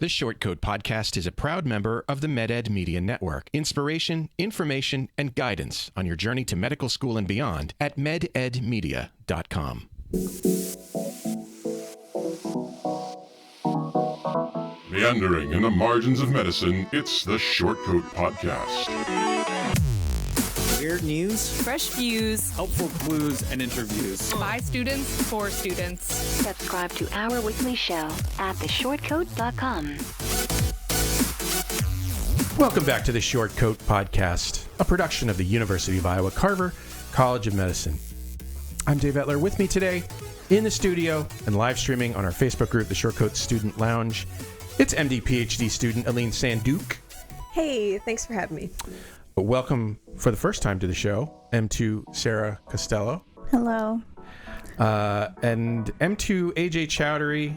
This Short Coat podcast is a proud member of the MedEd Media Network. Inspiration, information, and guidance on your journey to medical school and beyond at mededmedia.com. Meandering in the margins of medicine, it's the Short Coat Podcast. Weird news, fresh views, helpful clues, and interviews. By students, for students. Subscribe to our weekly show at theshortcoat.com. Welcome back to the Short Coat Podcast, a production of the University of Iowa Carver College of Medicine. I'm Dave Etler. With me today in the studio and live streaming on our Facebook group, the Short Coat Student Lounge, it's MD PhD student Aline Sandouk. Hey, thanks for having me. Welcome for the first time to the show, M2 Sarah Costello. Hello. And M2 AJ Chowdhury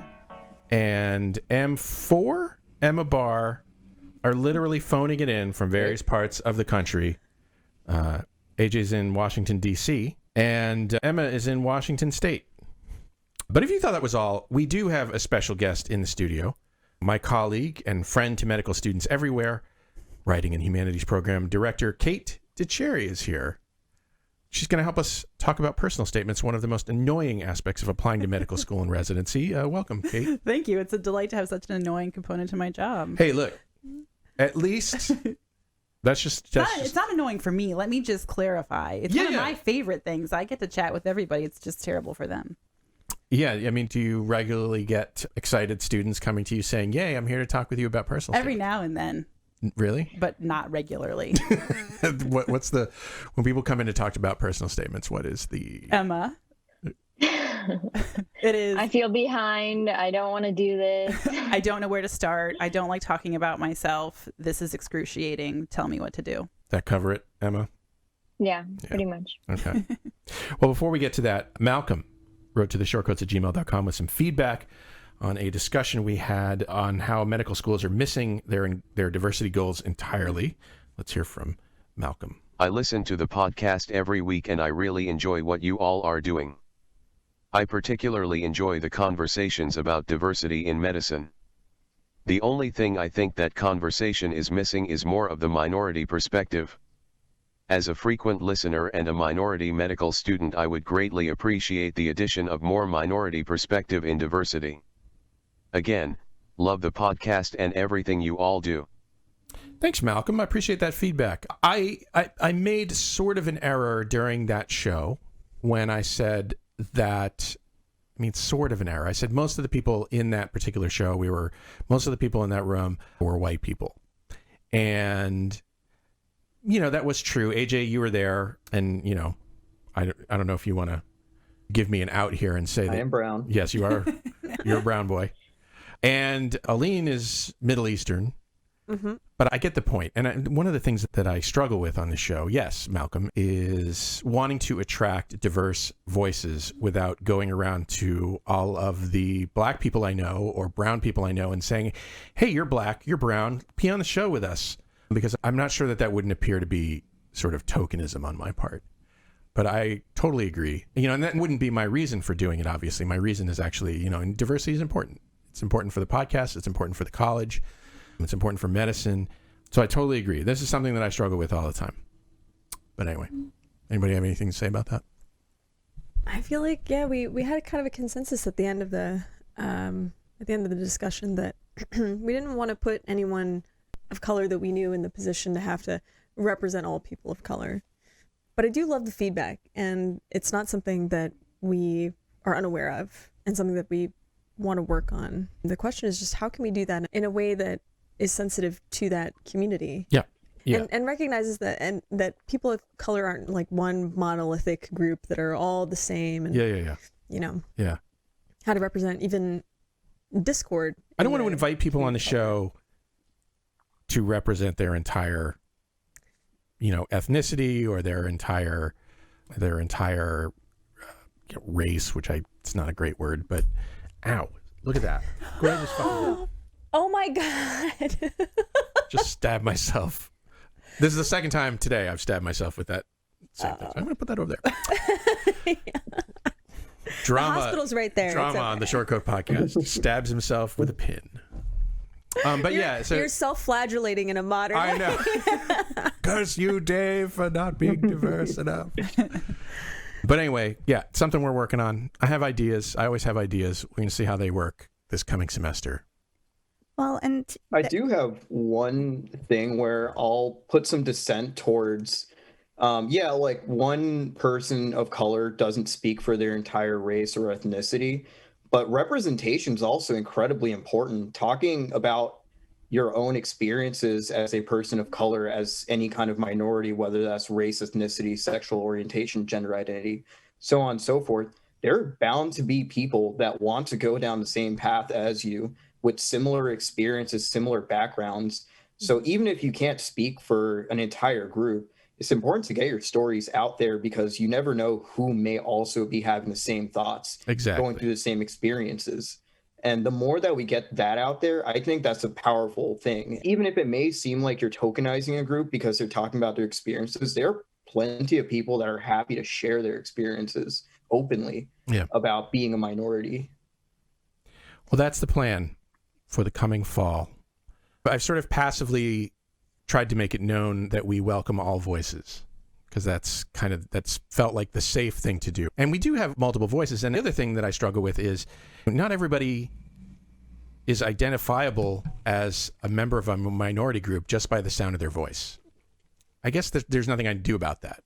and M4 Emma Barr are literally phoning it in from various parts of the country. AJ's in Washington, D.C., and Emma is in Washington State. But if you thought that was all, we do have a special guest in the studio. My colleague and friend to medical students everywhere, Writing and Humanities Program Director Cate Dicharry is here. She's going to help us talk about personal statements, one of the most annoying aspects of applying to medical school and residency. Welcome, Cate. Thank you. It's a delight to have such an annoying component to my job. Hey, look, at least that's just... It's not annoying for me. Let me just clarify. It's one of my favorite things. I get to chat with everybody. It's just terrible for them. Yeah, I mean, do you regularly get excited students coming to you saying, yay, I'm here to talk with you about personal Every statements? now and then. Really? But not regularly. What's the... When people come in to talk about personal statements, what is the... Emma. It is... I feel behind. I don't want to do this. I don't know where to start. I don't like talking about myself. This is excruciating. Tell me what to do. That cover it, Emma? Yeah, pretty much. Okay. Well, before we get to that, Malcolm wrote to the shortcoats@gmail.com with some feedback on a discussion we had on how medical schools are missing their diversity goals entirely. Let's hear from Malcolm. I listen to the podcast every week and I really enjoy what you all are doing. I particularly enjoy the conversations about diversity in medicine. The only thing I think that conversation is missing is more of the minority perspective. As a frequent listener and a minority medical student, I would greatly appreciate the addition of more minority perspective in diversity. Again, love the podcast and everything you all do. Thanks, Malcolm. I appreciate that feedback. I made sort of an error during that show when I said that, sort of an error. I said most of the people in that particular show, most of the people in that room were white people. And, that was true. AJ, you were there. And, I don't know if you want to give me an out here and say that. I am brown. Yes, you are. You're a brown boy. And Aline is Middle Eastern. Mm-hmm. But I get the point. And one of the things that I struggle with on the show, yes, Malcolm, is wanting to attract diverse voices without going around to all of the black people I know or brown people I know and saying, hey, you're black, you're brown, be on the show with us. Because I'm not sure that wouldn't appear to be sort of tokenism on my part. But I totally agree. And that wouldn't be my reason for doing it, obviously. My reason is actually, and diversity is important. It's important for the podcast. It's important for the college. It's important for medicine. So I totally agree. This is something that I struggle with all the time. But anyway, anybody have anything to say about that? I feel like, we had kind of a consensus at the end of the discussion that we didn't want to put anyone of color that we knew in the position to have to represent all people of color. But I do love the feedback, and it's not something that we are unaware of and something that we want to work on. The question is just how can we do that in a way that is sensitive to that community? Yeah. And recognizes that that people of color aren't like one monolithic group that are all the same. And, Yeah. How to represent even discord. I don't want to invite people on the show to represent their entire, ethnicity or their entire race, which it's not a great word, but ow, look at that. Go ahead and just fucking oh my God. just stab myself. This is the second time today I've stabbed myself with that same thing. So I'm going to put that over there. Drama. The hospital's right there. Drama on the Short Coat Podcast. Stabs himself with a pin. But yeah, so you're self-flagellating in a modern I know. Curse you, Dave, for not being diverse enough. But anyway, yeah, something we're working on. I have ideas. I always have ideas. We're going to see how they work this coming semester. Well, and I do have one thing where I'll put some dissent towards, like one person of color doesn't speak for their entire race or ethnicity, but representation is also incredibly important. Talking about your own experiences as a person of color, as any kind of minority, whether that's race, ethnicity, sexual orientation, gender identity, so on and so forth, there are bound to be people that want to go down the same path as you with similar experiences, similar backgrounds. So even if you can't speak for an entire group, it's important to get your stories out there because you never know who may also be having the same thoughts, going through the same experiences. And the more that we get that out there, I think that's a powerful thing. Even if it may seem like you're tokenizing a group because they're talking about their experiences, there are plenty of people that are happy to share their experiences openly about being a minority. Well, that's the plan for the coming fall. I've sort of passively tried to make it known that we welcome all voices, because that's felt like the safe thing to do. And we do have multiple voices. And the other thing that I struggle with is not everybody is identifiable as a member of a minority group just by the sound of their voice. I guess there's nothing I can do about that.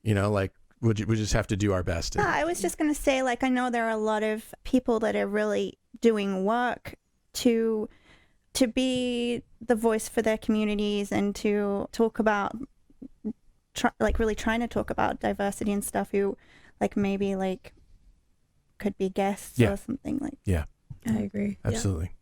We just have to do our best. I was just going to say, I know there are a lot of people that are really doing work to be the voice for their communities and to talk about, really trying to talk about diversity and stuff, who maybe could be guests or something like. Yeah, I agree. Absolutely.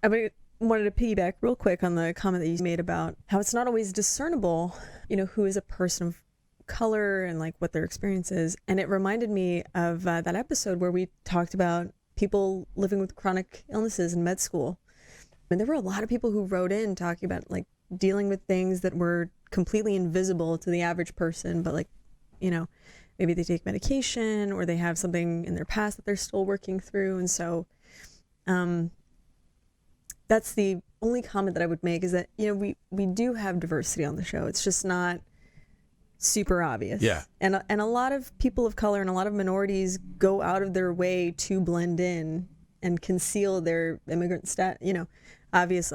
Yeah. I wanted to piggyback real quick on the comment that you made about how it's not always discernible, who is a person of color and what their experience is. And it reminded me of that episode where we talked about people living with chronic illnesses in med school. And there were a lot of people who wrote in talking about dealing with things that were completely invisible to the average person, but maybe they take medication or they have something in their past that they're still working through. And so that's the only comment that I would make, is that we do have diversity on the show. It's just not super obvious. Yeah. And a lot of people of color and a lot of minorities go out of their way to blend in and conceal their immigrant obvious.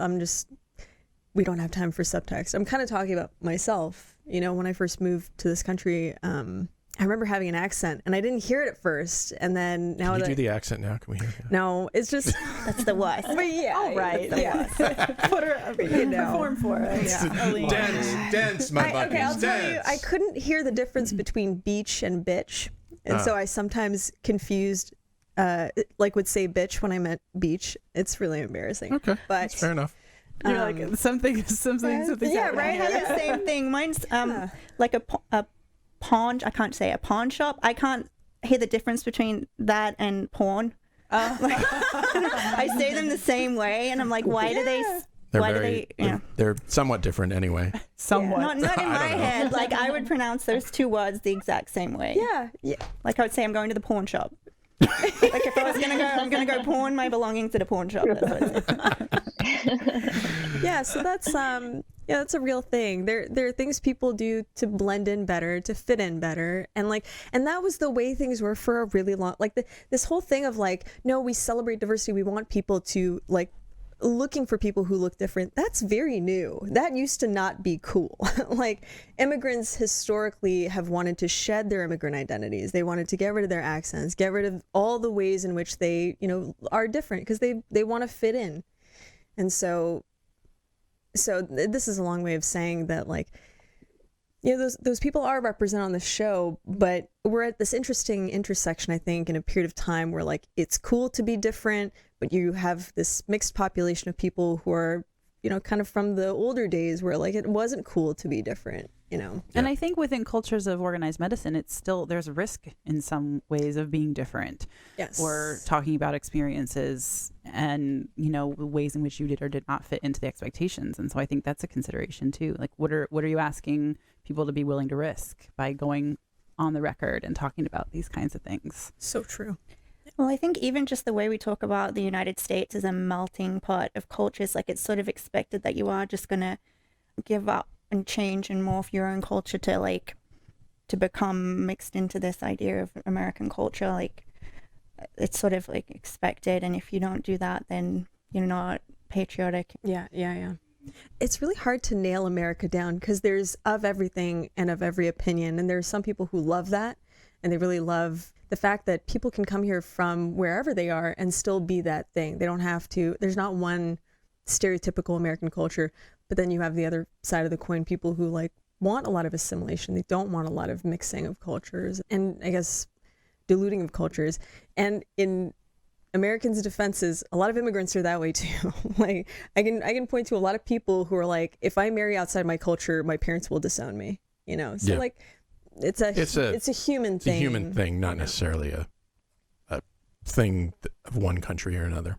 We don't have time for subtext. I'm kind of talking about myself. When I first moved to this country, I remember having an accent, and I didn't hear it at first, and then now Can you do the accent now? Can we hear it? No, it's just that's the worst. But yeah, all right, put her, perform for us. Yeah. Dense, my buddies. Okay, I'll tell you, I couldn't hear the difference between beach and bitch, and so I sometimes confused, would say bitch when I meant beach. It's really embarrassing. Okay, but that's fair enough. You're something. Yeah, right. I have the same thing. Mine's a pawn. I can't say a pawn shop. I can't hear the difference between that and porn. I say them the same way, and I'm like, why do they? They're somewhat different anyway. Somewhat. Not in my head. I would pronounce those two words the exact same way. Yeah. I would say I'm going to the pawn shop. If I was I'm gonna go pawn my belongings at a pawn shop. That's what I'd say. Yeah, so that's that's a real thing. There are things people do to blend in better, to fit in better, and that was the way things were for a really long. This whole thing of no, we celebrate diversity. We want people to looking for people who look different. That's very new. That used to not be cool. Immigrants historically have wanted to shed their immigrant identities. They wanted to get rid of their accents, get rid of all the ways in which they, are different, because they want to fit in. And so this is a long way of saying that those people are represented on the show, but we're at this interesting intersection, I think, in a period of time where it's cool to be different, but you have this mixed population of people who are, kind of from the older days where it wasn't cool to be different, And I think within cultures of organized medicine, there's a risk in some ways of being different. Yes. Or talking about experiences and, the ways in which you did or did not fit into the expectations. And so I think that's a consideration too. What are you asking people to be willing to risk by going on the record and talking about these kinds of things? So true. Well, I think even just the way we talk about the United States as a melting pot of cultures, like it's sort of expected that you are just going to give up and change and morph your own culture to become mixed into this idea of American culture. Like it's sort of like expected. And if you don't do that, then you're not patriotic. Yeah. It's really hard to nail America down because there's of everything and of every opinion. And there's some people who love that, and they really love the fact that people can come here from wherever they are and still be that thing. They don't have to, there's not one stereotypical American culture, but then you have the other side of the coin, people who like want a lot of assimilation. They don't want a lot of mixing of cultures and I guess diluting of cultures. And in Americans' defenses, a lot of immigrants are that way too. Like I can point to a lot of people who are like, if I marry outside my culture, my parents will disown me, you know? So like, it's a human thing. It's a human thing, not necessarily a thing of one country or another.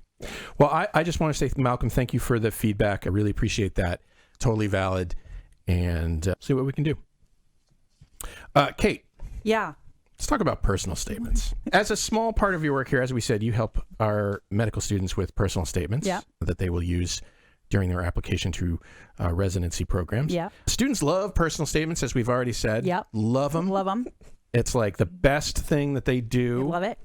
Well, I just want to say, Malcolm, thank you for the feedback. I really appreciate that. Totally valid. And see what we can do. Kate. Yeah. Let's talk about personal statements. As a small part of your work here, as we said, you help our medical students with personal statements that they will use during their application to residency programs. Yeah. Students love personal statements, as we've already said. Yep. Love them. Love them. It's like the best thing that they do. They love it.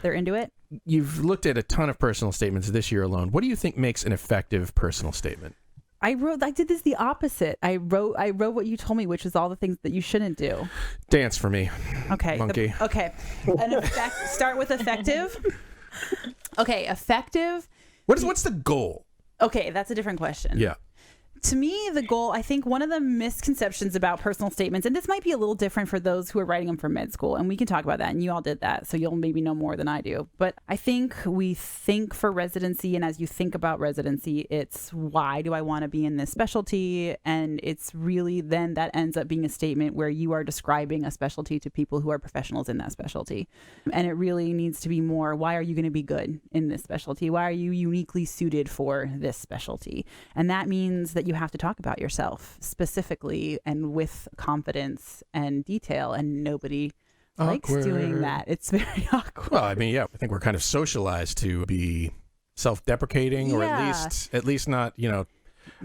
They're into it. You've looked at a ton of personal statements this year alone. What do you think makes an effective personal statement? I did this the opposite. I wrote what you told me, which is all the things that you shouldn't do. Dance for me. Okay. Monkey. Start with effective. Okay. Effective. What's the goal? Okay. That's a different question. Yeah. To me, the goal, I think one of the misconceptions about personal statements, and this might be a little different for those who are writing them for med school, and we can talk about that, and you all did that, so you'll maybe know more than I do. But I think we think for residency, and as you think about residency, it's why do I want to be in this specialty? And it's really then that ends up being a statement where you are describing a specialty to people who are professionals in that specialty. And it really needs to be more, why are you going to be good in this specialty? Why are you uniquely suited for this specialty? And that means that you have to talk about yourself specifically and with confidence and detail, and nobody likes doing that. It's very awkward. Well, I mean, I think we're kind of socialized to be self-deprecating, or at least not,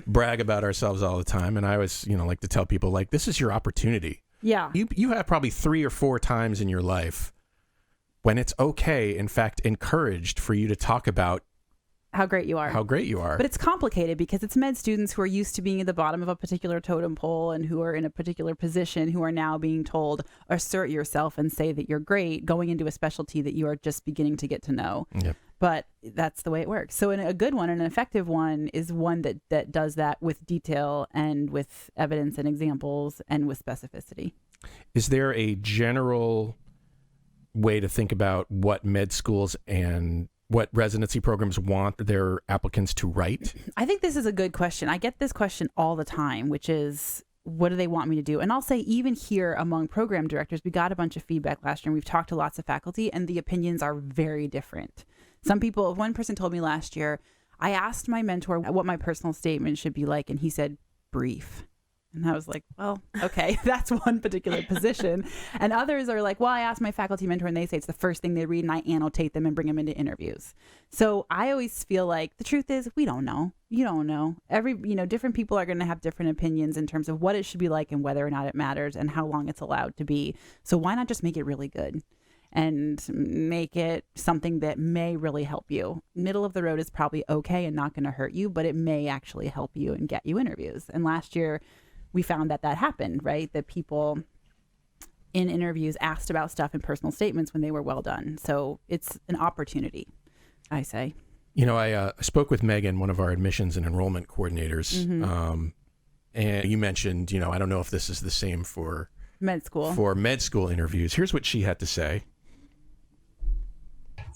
brag about ourselves all the time. And I always, like to tell people, like, this is your opportunity. Yeah. You have probably 3 or 4 times in your life when it's okay, in fact, encouraged for you to talk about how great you are. But it's complicated because it's med students who are used to being at the bottom of a particular totem pole and who are in a particular position who are now being told, assert yourself and say that you're great, going into a specialty that you are just beginning to get to know. Yep. But that's the way it works. So a good one and an effective one is one that does that with detail and with evidence and examples and with specificity. Is there a general way to think about what med schools and what residency programs want their applicants to write? I think this is a good question. I get this question all the time, which is, what do they want me to do? And I'll say, even here among program directors, we got a bunch of feedback last year, and we've talked to lots of faculty, and the opinions are very different. One person told me last year, I asked my mentor what my personal statement should be like, and he said, brief. And I was like, well, okay, that's one particular position. And others are like, well, I asked my faculty mentor and they say it's the first thing they read, and I annotate them and bring them into interviews. So I always feel like the truth is, we don't know. You don't know. Different people are going to have different opinions in terms of what it should be like and whether or not it matters and how long it's allowed to be. So why not just make it really good and make it something that may really help you? Middle of the road is probably okay and not going to hurt you, but it may actually help you and get you interviews. And last year, we found that happened, right? That people in interviews asked about stuff in personal statements when they were well done. So it's an opportunity, I say. I spoke with Megan, one of our admissions and enrollment coordinators, and you mentioned, I don't know if this is the same for med school. For med school interviews. Here's what she had to say.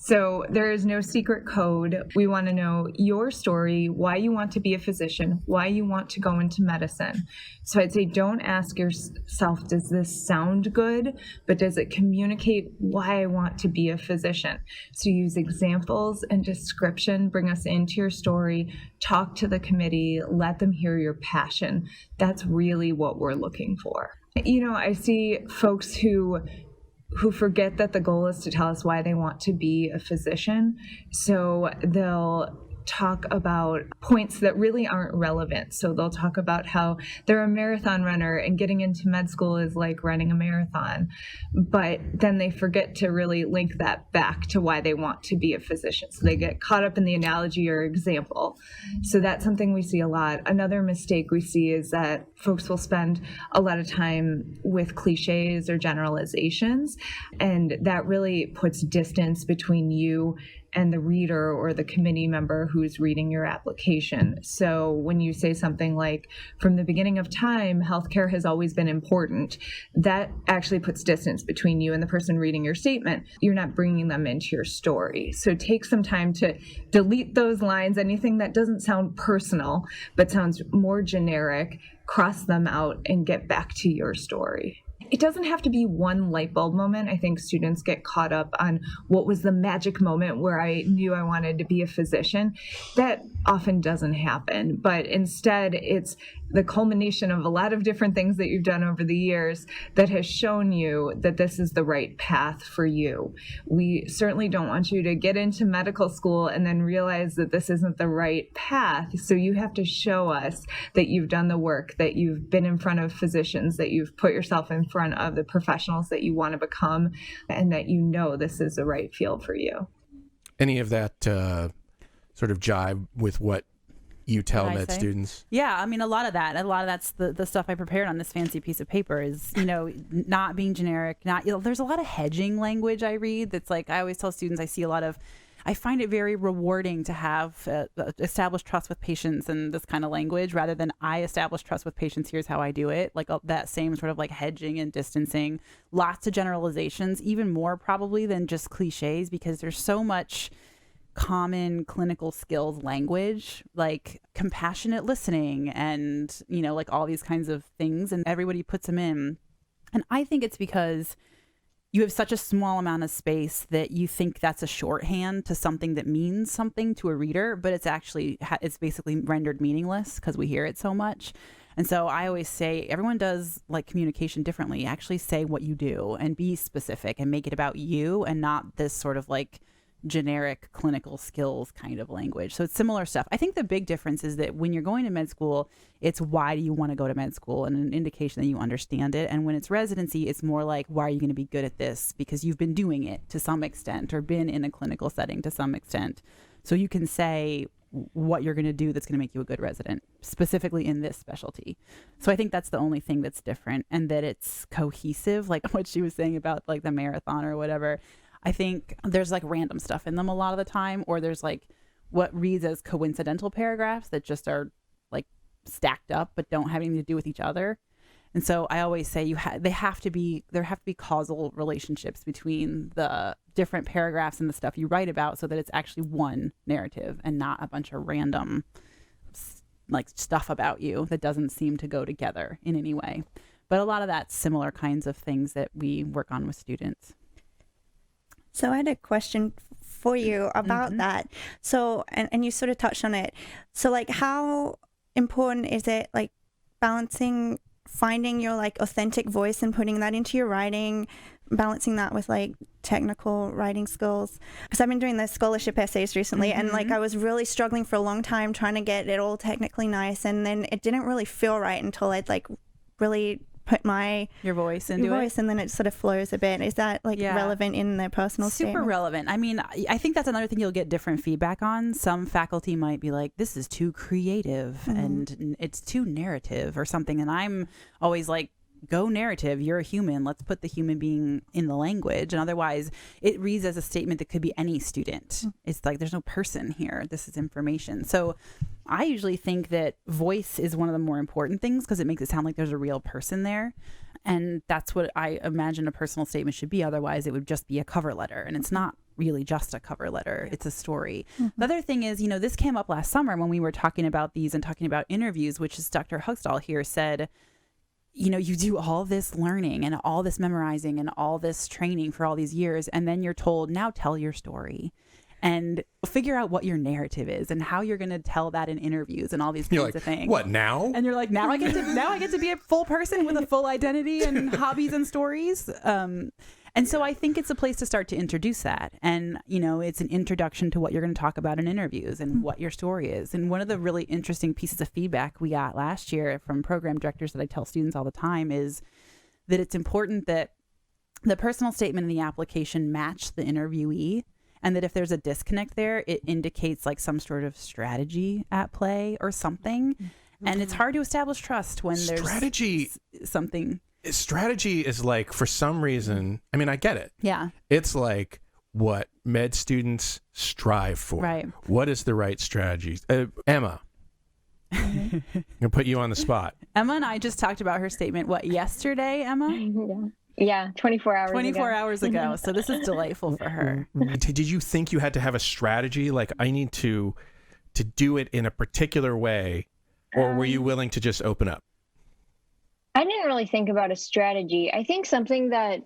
So there is no secret code. We want to know your story, why you want to be a physician, why you want to go into medicine. So I'd say don't ask yourself, does this sound good? But does it communicate why I want to be a physician? So use examples and description, bring us into your story, talk to the committee, let them hear your passion. That's really what we're looking for. I see folks who who forget that the goal is to tell us why they want to be a physician. So they'll talk about points that really aren't relevant. So they'll talk about how they're a marathon runner and getting into med school is like running a marathon. But then they forget to really link that back to why they want to be a physician. So they get caught up in the analogy or example. So that's something we see a lot. Another mistake we see is that folks will spend a lot of time with cliches or generalizations, and that really puts distance between you and the reader or the committee member who's reading your application. So when you say something like, from the beginning of time, healthcare has always been important, that actually puts distance between you and the person reading your statement. You're not bringing them into your story. So take some time to delete those lines, anything that doesn't sound personal, but sounds more generic, cross them out and get back to your story. It doesn't have to be one light bulb moment. I think students get caught up on what was the magic moment where I knew I wanted to be a physician. That often doesn't happen, but instead it's the culmination of a lot of different things that you've done over the years that has shown you that this is the right path for you. We certainly don't want you to get into medical school and then realize that this isn't the right path. So you have to show us that you've done the work, that you've been in front of physicians, that you've put yourself in front of the professionals that you want to become, and that you know this is the right field for you. Any of that sort of jive with what you tell med students? Yeah, I mean, a lot of that's the stuff I prepared on this fancy piece of paper is, not being generic, there's a lot of hedging language I read that's like, I always tell students, I find it very rewarding to have established trust with patients and this kind of language rather than I establish trust with patients, here's how I do it. Like that same sort of like hedging and distancing, lots of generalizations, even more probably than just cliches, because there's so much common clinical skills language, like compassionate listening and, like all these kinds of things, and everybody puts them in. And I think it's because you have such a small amount of space that you think that's a shorthand to something that means something to a reader, but it's basically rendered meaningless because we hear it so much. And so I always say everyone does like communication differently. Actually say what you do and be specific and make it about you and not this sort of like generic clinical skills kind of language. So it's similar stuff. I think the big difference is that when you're going to med school, it's why do you want to go to med school and an indication that you understand it. And when it's residency, it's more like, why are you going to be good at this? Because you've been doing it to some extent or been in a clinical setting to some extent. So you can say what you're going to do that's going to make you a good resident, specifically in this specialty. So I think that's the only thing that's different, and that it's cohesive, like what she was saying about like the marathon or whatever. I think there's like random stuff in them a lot of the time, or there's like what reads as coincidental paragraphs that just are like stacked up but don't have anything to do with each other. And so I always say there have to be causal relationships between the different paragraphs and the stuff you write about, so that it's actually one narrative and not a bunch of random like stuff about you that doesn't seem to go together in any way. But a lot of that's similar kinds of things that we work on with students. So I had a question for you about that. So, and you sort of touched on it. So like, how important is it like balancing, finding your like authentic voice and putting that into your writing, balancing that with like technical writing skills? Because I've been doing the scholarship essays recently, and like I was really struggling for a long time trying to get it all technically nice, and then it didn't really feel right until I'd like really put your voice into it, and then it sort of flows a bit. Is that like relevant in the personal Super statement? relevant. I mean, I think that's another thing you'll get different feedback on. Some faculty might be like, this is too creative and it's too narrative or something. And I'm always like, go narrative. You're a human. Let's put the human being in the language. And otherwise it reads as a statement that could be any student. It's like, there's no person here. This is information. So I usually think that voice is one of the more important things because it makes it sound like there's a real person there. And that's what I imagine a personal statement should be. Otherwise it would just be a cover letter, and it's not really just a cover letter. It's a story. The other thing is, this came up last summer when we were talking about these and talking about interviews, which is Dr. Hugstall here said, you do all this learning and all this memorizing and all this training for all these years, and then you're told, now tell your story and figure out what your narrative is and how you're going to tell that in interviews and all these kinds of things. What now? And you're like, now I get to be a full person with a full identity and hobbies and stories. And And so I think it's a place to start to introduce that. And, you know, it's an introduction to what you're going to talk about in interviews and what your story is. And one of the really interesting pieces of feedback we got last year from program directors that I tell students all the time is that it's important that the personal statement and the application match the interviewee. And that if there's a disconnect there, it indicates like some sort of strategy at play or something. And it's hard to establish trust when there's something. Strategy is like, for some reason, I mean, I get it. Yeah. It's like what med students strive for. Right. What is the right strategy? Emma, I'm going to put you on the spot. Emma and I just talked about her statement, yesterday, Emma? Yeah, 24 hours 24 hours ago. So this is delightful for her. Did you think you had to have a strategy? Like, I need to do it in a particular way, or were you willing to just open up? I didn't really think about a strategy. I think something that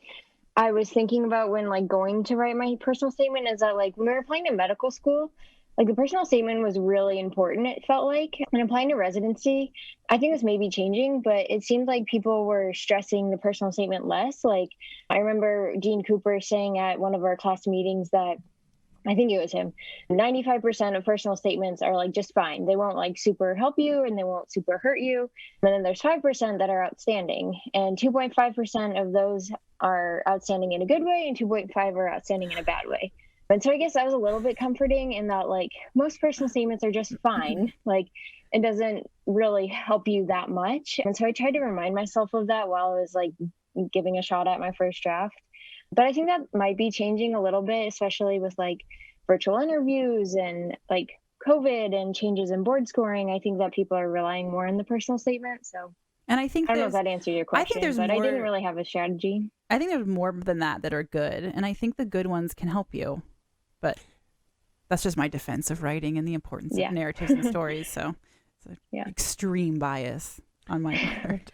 I was thinking about when like going to write my personal statement is that like when we were applying to medical school, like the personal statement was really important, it felt like. When applying to residency, I think this may be changing, but it seemed like people were stressing the personal statement less. Like I remember Dean Cooper saying at one of our class meetings that, I think it was him, 95% of personal statements are like just fine. They won't like super help you and they won't super hurt you. And then there's 5% that are outstanding, and 2.5% of those are outstanding in a good way and 2.5 are outstanding in a bad way. And so I guess that was a little bit comforting in that like most personal statements are just fine. Like it doesn't really help you that much. And so I tried to remind myself of that while I was like giving a shot at my first draft. But I think that might be changing a little bit, especially with like virtual interviews and like COVID and changes in board scoring. I think that people are relying more on the personal statement. So, and I think I don't know if that answered your question, but I didn't really have a strategy. I think there's more than that are good. And I think the good ones can help you. But that's just my defense of writing and the importance of narratives and stories. So it's an extreme bias on my part.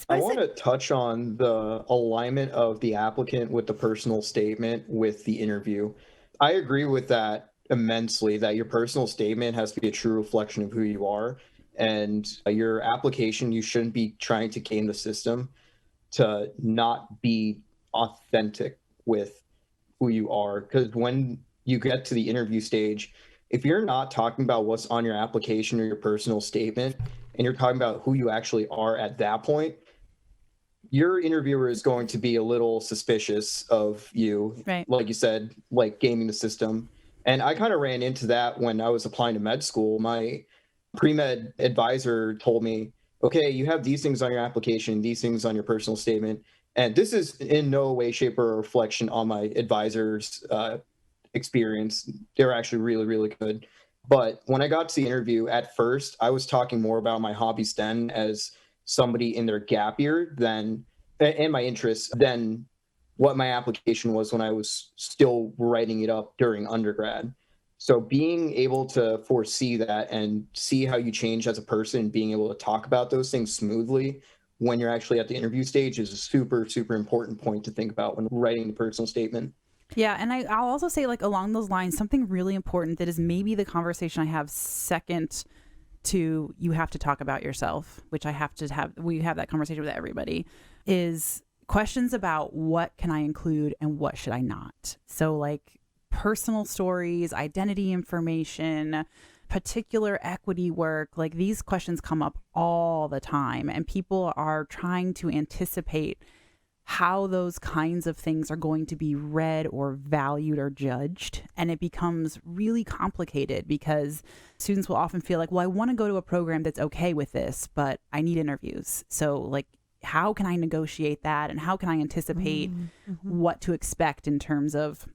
I want to touch on the alignment of the applicant with the personal statement with the interview. I agree with that immensely, that your personal statement has to be a true reflection of who you are. And your application, you shouldn't be trying to game the system to not be authentic with who you are. Because when you get to the interview stage, if you're not talking about what's on your application or your personal statement, and you're talking about who you actually are at that point, your interviewer is going to be a little suspicious of you. Right. Like you said, like gaming the system. And I kind of ran into that when I was applying to med school. My pre-med advisor told me, okay, you have these things on your application, these things on your personal statement. And this is in no way, shape, or reflection on my advisor's experience. They're actually really, really good. But when I got to the interview, at first, I was talking more about my hobbies then as somebody in their gap year and my interests than what my application was when I was still writing it up during undergrad. So being able to foresee that and see how you change as a person, being able to talk about those things smoothly when you're actually at the interview stage is a super, super important point to think about when writing the personal statement. Yeah, and I'll also say, like, along those lines, something really important that is maybe the conversation I have second to you have to talk about yourself, which we have that conversation with everybody, is questions about what can I include and what should I not. So like personal stories, identity information, particular equity work, like these questions come up all the time, and people are trying to anticipate how those kinds of things are going to be read or valued or judged. And it becomes really complicated because students will often feel like, well, I want to go to a program that's okay with this, but I need interviews. So like, how can I negotiate that? And how can I anticipate what to expect in terms of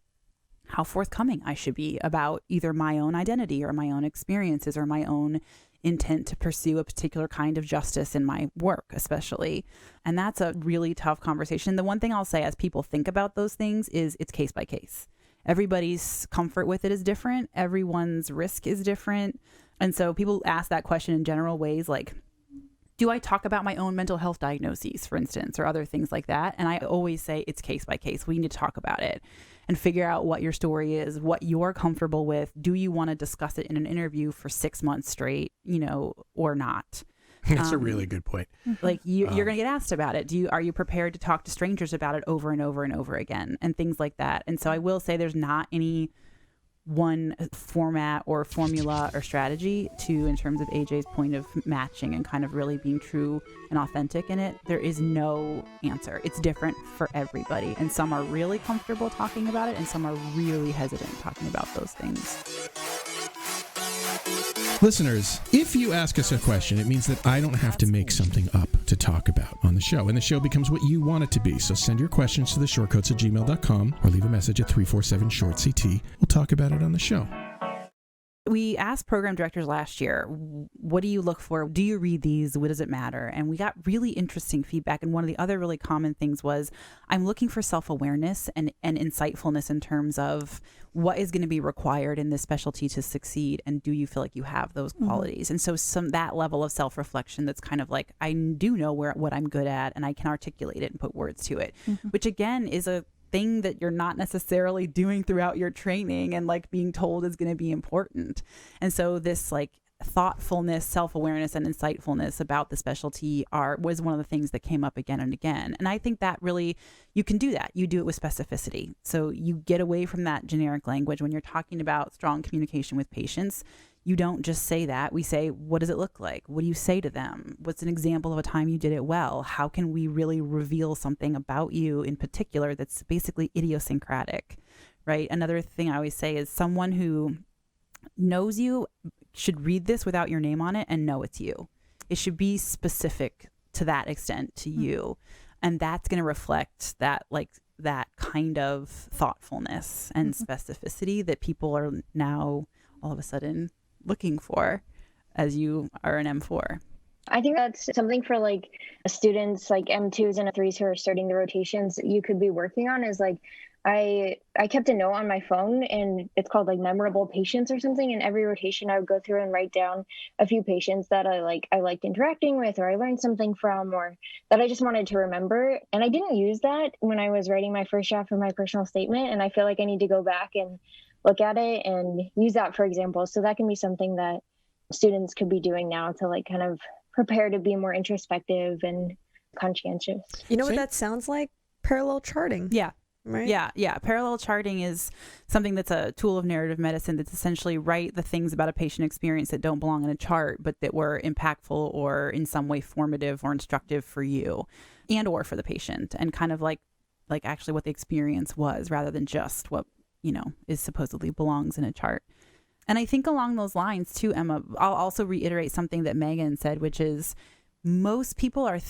how forthcoming I should be about either my own identity or my own experiences or my own intent to pursue a particular kind of justice in my work, especially. And that's a really tough conversation. The one thing I'll say as people think about those things is it's case by case. Everybody's comfort with it is different. Everyone's risk is different. And so people ask that question in general ways like, do I talk about my own mental health diagnoses, for instance, or other things like that? And I always say it's case by case. We need to talk about it and figure out what your story is, what you're comfortable with. Do you want to discuss it in an interview for 6 months straight, or not? That's a really good point. Like you're going to get asked about it. Are you prepared to talk to strangers about it over and over and over again and things like that? And so I will say there's not any one format or formula or strategy in terms of AJ's point of matching and kind of really being true and authentic in it. There is no answer. It's different for everybody. And some are really comfortable talking about it and some are really hesitant talking about those things. Listeners, if you ask us a question, it means that I don't have to make something up to talk about on the show, and the show becomes what you want it to be. So send your questions to theshortcoats@gmail.com or leave a message at 347-SHORT-CT. We'll talk about it on the show. We asked program directors last year, what do you look for? Do you read these? What does it matter? And we got really interesting feedback. And one of the other really common things was, I'm looking for self-awareness and insightfulness in terms of what is going to be required in this specialty to succeed. And do you feel like you have those qualities? And so that level of self-reflection that's kind of like, I do know what I'm good at and I can articulate it and put words to it, which again is a thing that you're not necessarily doing throughout your training and like being told is going to be important. And so this like thoughtfulness, self-awareness, and insightfulness about the specialty was one of the things that came up again and again. And I think that really, you can do that. You do it with specificity. So you get away from that generic language when you're talking about strong communication with patients. You don't just say that. We say, what does it look like? What do you say to them? What's an example of a time you did it well? How can we really reveal something about you in particular that's basically idiosyncratic, right? Another thing I always say is someone who knows you should read this without your name on it and know it's you. It should be specific to that extent to you. And that's going to reflect that kind of thoughtfulness and specificity that people are now all of a sudden looking for as you are an M4. I think that's something for like students like M2s and M3s who are starting the rotations you could be working on is like, I kept a note on my phone and it's called like memorable patients or something. And every rotation I would go through and write down a few patients that I liked interacting with, or I learned something from, or that I just wanted to remember. And I didn't use that when I was writing my first draft of my personal statement. And I feel like I need to go back and look at it and use that for example. So that can be something that students could be doing now to like kind of prepare to be more introspective and conscientious. You know what that sounds like? Parallel charting. Yeah. Right? Yeah. Parallel charting is something that's a tool of narrative medicine that's essentially write the things about a patient experience that don't belong in a chart, but that were impactful or in some way formative or instructive for you and or for the patient, and kind of like actually what the experience was rather than just what, is supposedly belongs in a chart. And I think along those lines too, Emma, I'll also reiterate something that Megan said, which is most people are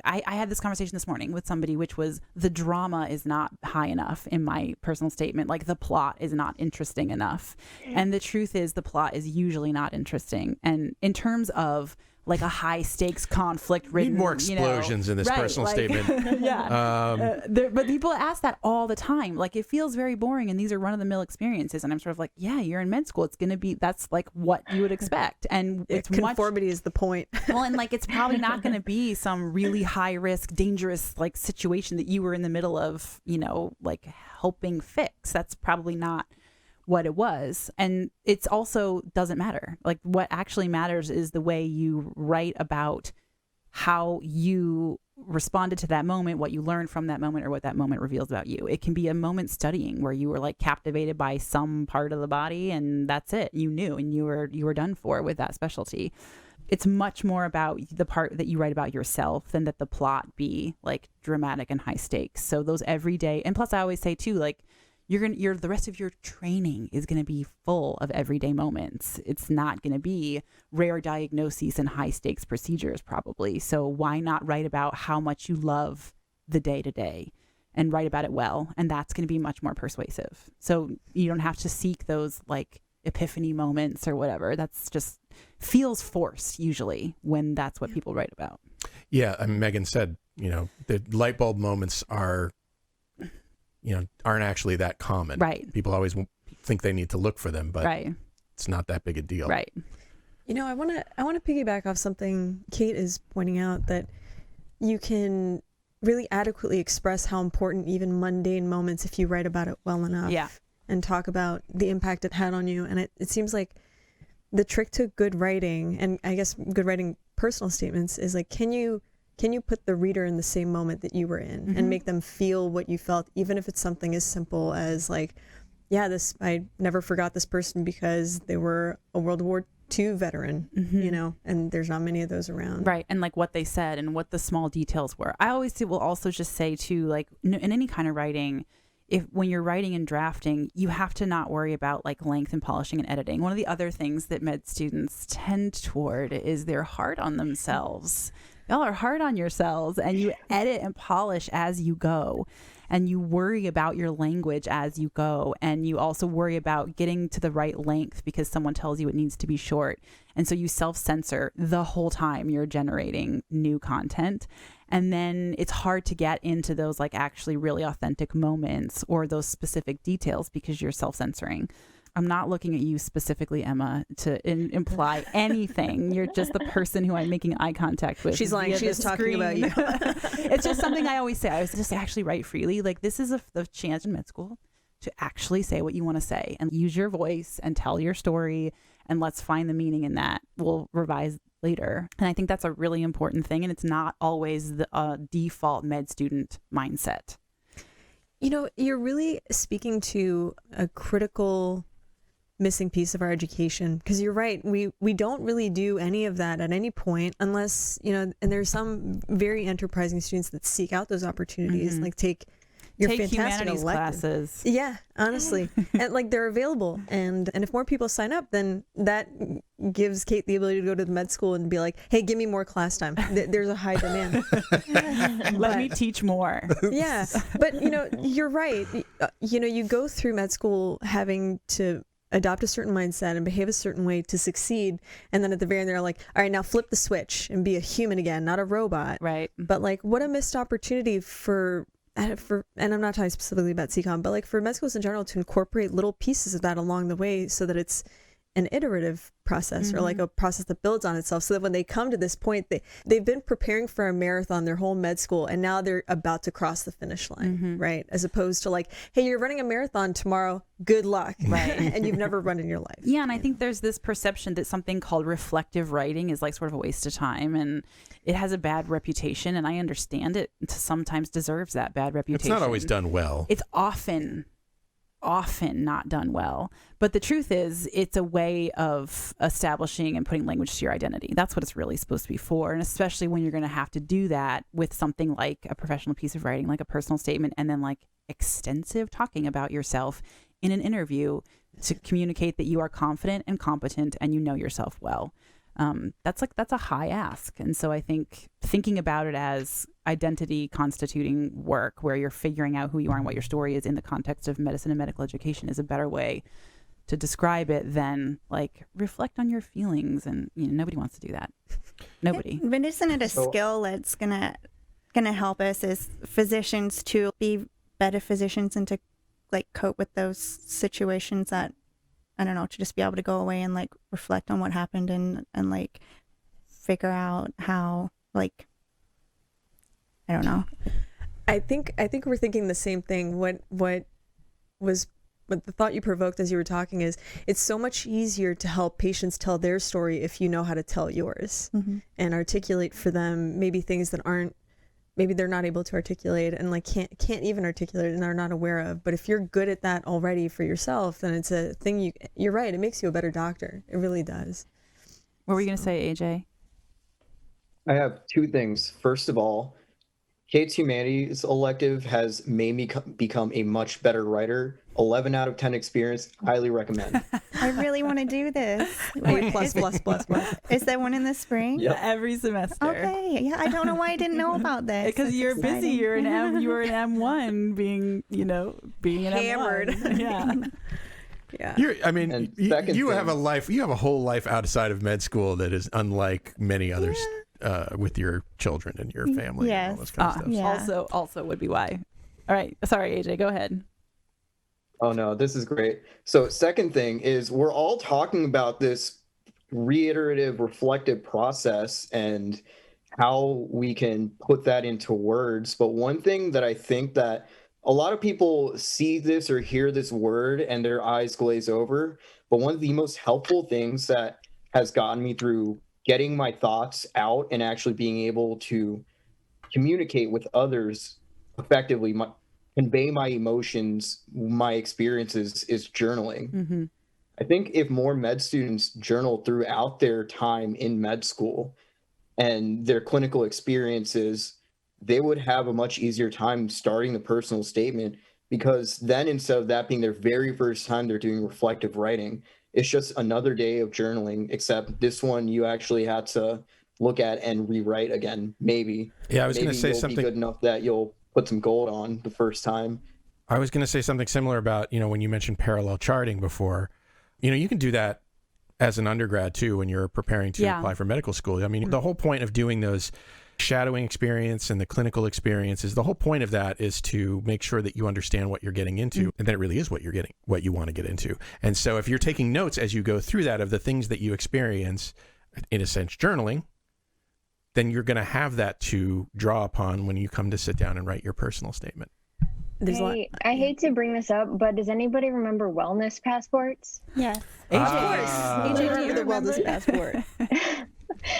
I had this conversation this morning with somebody, which was the drama is not high enough in my personal statement. Like the plot is not interesting enough. And the truth is the plot is usually not interesting. And in terms of like a high stakes conflict written, need more explosions in this personal statement. But people ask that all the time. Like it feels very boring and these are run of the mill experiences. And I'm sort of like, yeah, you're in med school. It's going to be, that's like what you would expect. And it's conformity is the point. Well, and like, it's probably not going to be some really high risk, dangerous like situation that you were in the middle of, like helping fix. That's probably not what it was. And it's also doesn't matter. Like what actually matters is the way you write about how you responded to that moment, what you learned from that moment, or what that moment reveals about you. It can be a moment studying where you were like captivated by some part of the body and that's it. You knew and you were done for with that specialty. It's much more about the part that you write about yourself than that the plot be like dramatic and high stakes. So those everyday, and plus I always say too, like the rest of your training is going to be full of everyday moments. It's not going to be rare diagnoses and high stakes procedures probably. So why not write about how much you love the day to day and write about it well? And that's going to be much more persuasive. So you don't have to seek those like epiphany moments or whatever. That's just feels forced usually when that's what people write about. Yeah. I mean, Megan said, the light bulb moments aren't actually that common. Right. People always think they need to look for them, but it's not that big a deal. Right. I want to piggyback off something Cate is pointing out, that you can really adequately express how important even mundane moments, if you write about it well enough and talk about the impact it had on you. And it seems like the trick to good writing, and I guess good writing personal statements is like, can you put the reader in the same moment that you were in and make them feel what you felt, even if it's something as simple as like, yeah, I never forgot this person because they were a World War II veteran, you know, and there's not many of those around. Right. And like what they said and what the small details were. I always will also just say too, like in any kind of writing, when you're writing and drafting, you have to not worry about like length and polishing and editing. One of the other things that med students tend toward is they're hard on themselves. Y'all are hard on yourselves, and you edit and polish as you go, and you worry about your language as you go, and you also worry about getting to the right length because someone tells you it needs to be short. And so you self-censor the whole time you're generating new content. And then it's hard to get into those like actually really authentic moments or those specific details because you're self-censoring. I'm not looking at you specifically, Emma, to imply anything. You're just the person who I'm making eye contact with. She's lying. She is talking about you. It's just something I always say. I always just actually write freely. Like, this is the chance in med school to actually say what you want to say and use your voice and tell your story, and let's find the meaning in that. We'll revise later. And I think that's a really important thing, and it's not always the default med student mindset. You know, you're really speaking to a critical missing piece of our education, because you're right, we don't really do any of that at any point unless, you know, and there's some very enterprising students that seek out those opportunities, like take fantastic humanities elective classes. Yeah, honestly. And like they're available, and if more people sign up, then that gives Cate the ability to go to the med school and be like, hey, give me more class time. There's a high demand. Let me teach more. Yeah, but you know, you're right. You know, you go through med school having to adopt a certain mindset and behave a certain way to succeed, and then at the very end they're like, all right, now flip the switch and be a human again, not a robot. Right. But like, what a missed opportunity for, and I'm not talking specifically about CCOM, but like for med schools in general to incorporate little pieces of that along the way so that it's an iterative process or like a process that builds on itself, so that when they come to this point, they've been preparing for a marathon their whole med school, and now they're about to cross the finish line, right? As opposed to like, hey, you're running a marathon tomorrow, good luck, right? And you've never run in your life. Yeah, and I think there's this perception that something called reflective writing is like sort of a waste of time, and it has a bad reputation, and I understand it sometimes deserves that bad reputation. It's not always done well. It's often not done well, but the truth is it's a way of establishing and putting language to your identity. That's what it's really supposed to be for, and especially when you're going to have to do that with something like a professional piece of writing, like a personal statement, and then like extensive talking about yourself in an interview to communicate that you are confident and competent and you know yourself well. That's a high ask. And so I think thinking about it as identity constituting work where you're figuring out who you are and what your story is in the context of medicine and medical education is a better way to describe it than like reflect on your feelings. And you know, nobody wants to do that. Nobody. But isn't it a skill that's gonna help us as physicians to be better physicians and to like cope with those situations that, I don't know, to just be able to go away and like reflect on what happened and like figure out how, like, I don't know. I think we're thinking the same thing. What the thought you provoked as you were talking is it's so much easier to help patients tell their story if you know how to tell yours and articulate for them maybe things that maybe they're not able to articulate and like can't even articulate and are not aware of. But if you're good at that already for yourself, then it's a thing you're right, it makes you a better doctor. It really does. What were you going to say, AJ? I have two things. First of all, Cate's Humanities elective has made me become a much better writer. 11 out of 10 experience, highly recommend. I really want to do this. Plus. Is there one in the spring? Yep. Every semester. Okay. Yeah, I don't know why I didn't know about this. Because you're busy. You were an M1 being an hammered. M1. Yeah. Yeah. You have a life. You have a whole life outside of med school that is unlike many others. With your children and your family and all this kind of stuff. Yeah. Also would be why. All right. Sorry, AJ, go ahead. Oh no, this is great. So second thing is we're all talking about this reiterative reflective process and how we can put that into words. But one thing that I think that a lot of people see this or hear this word and their eyes glaze over. But one of the most helpful things that has gotten me through getting my thoughts out and actually being able to communicate with others effectively, convey my emotions, my experiences, is journaling. Mm-hmm. I think if more med students journal throughout their time in med school and their clinical experiences, they would have a much easier time starting the personal statement, because then instead of that being their very first time they're doing reflective writing, it's just another day of journaling, except this one you actually had to look at and rewrite again, maybe. Yeah, I was going to say you'll something be good enough that you'll put some gold on the first time. I was going to say something similar about, when you mentioned parallel charting before, you can do that as an undergrad too when you're preparing to apply for medical school. I mean, the whole point of doing those shadowing experience and the clinical experiences, the whole point of that is to make sure that you understand what you're getting into, and that it really is what you want to get into. And so if you're taking notes as you go through that of the things that you experience, in a sense, journaling, then you're going to have that to draw upon when you come to sit down and write your personal statement. Hey, I hate to bring this up, but does anybody remember wellness passports? Yes. AJ, do you remember the wellness passport?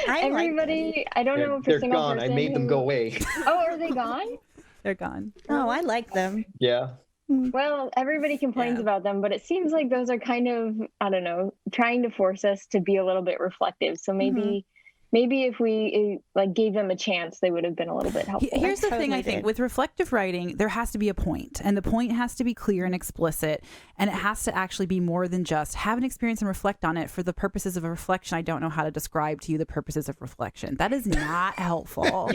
Everybody, I don't know if they're gone. I made them go away. Oh, are they gone? They're gone. Oh, I like them. Yeah. Well, everybody complains about them, but it seems like those are kind of, I don't know, trying to force us to be a little bit reflective. So maybe if we gave them a chance, they would have been a little bit helpful. Here's the thing, I think, with reflective writing, there has to be a point, and the point has to be clear and explicit, and it has to actually be more than just have an experience and reflect on it for the purposes of a reflection. I don't know how to describe to you the purposes of reflection. That is not helpful.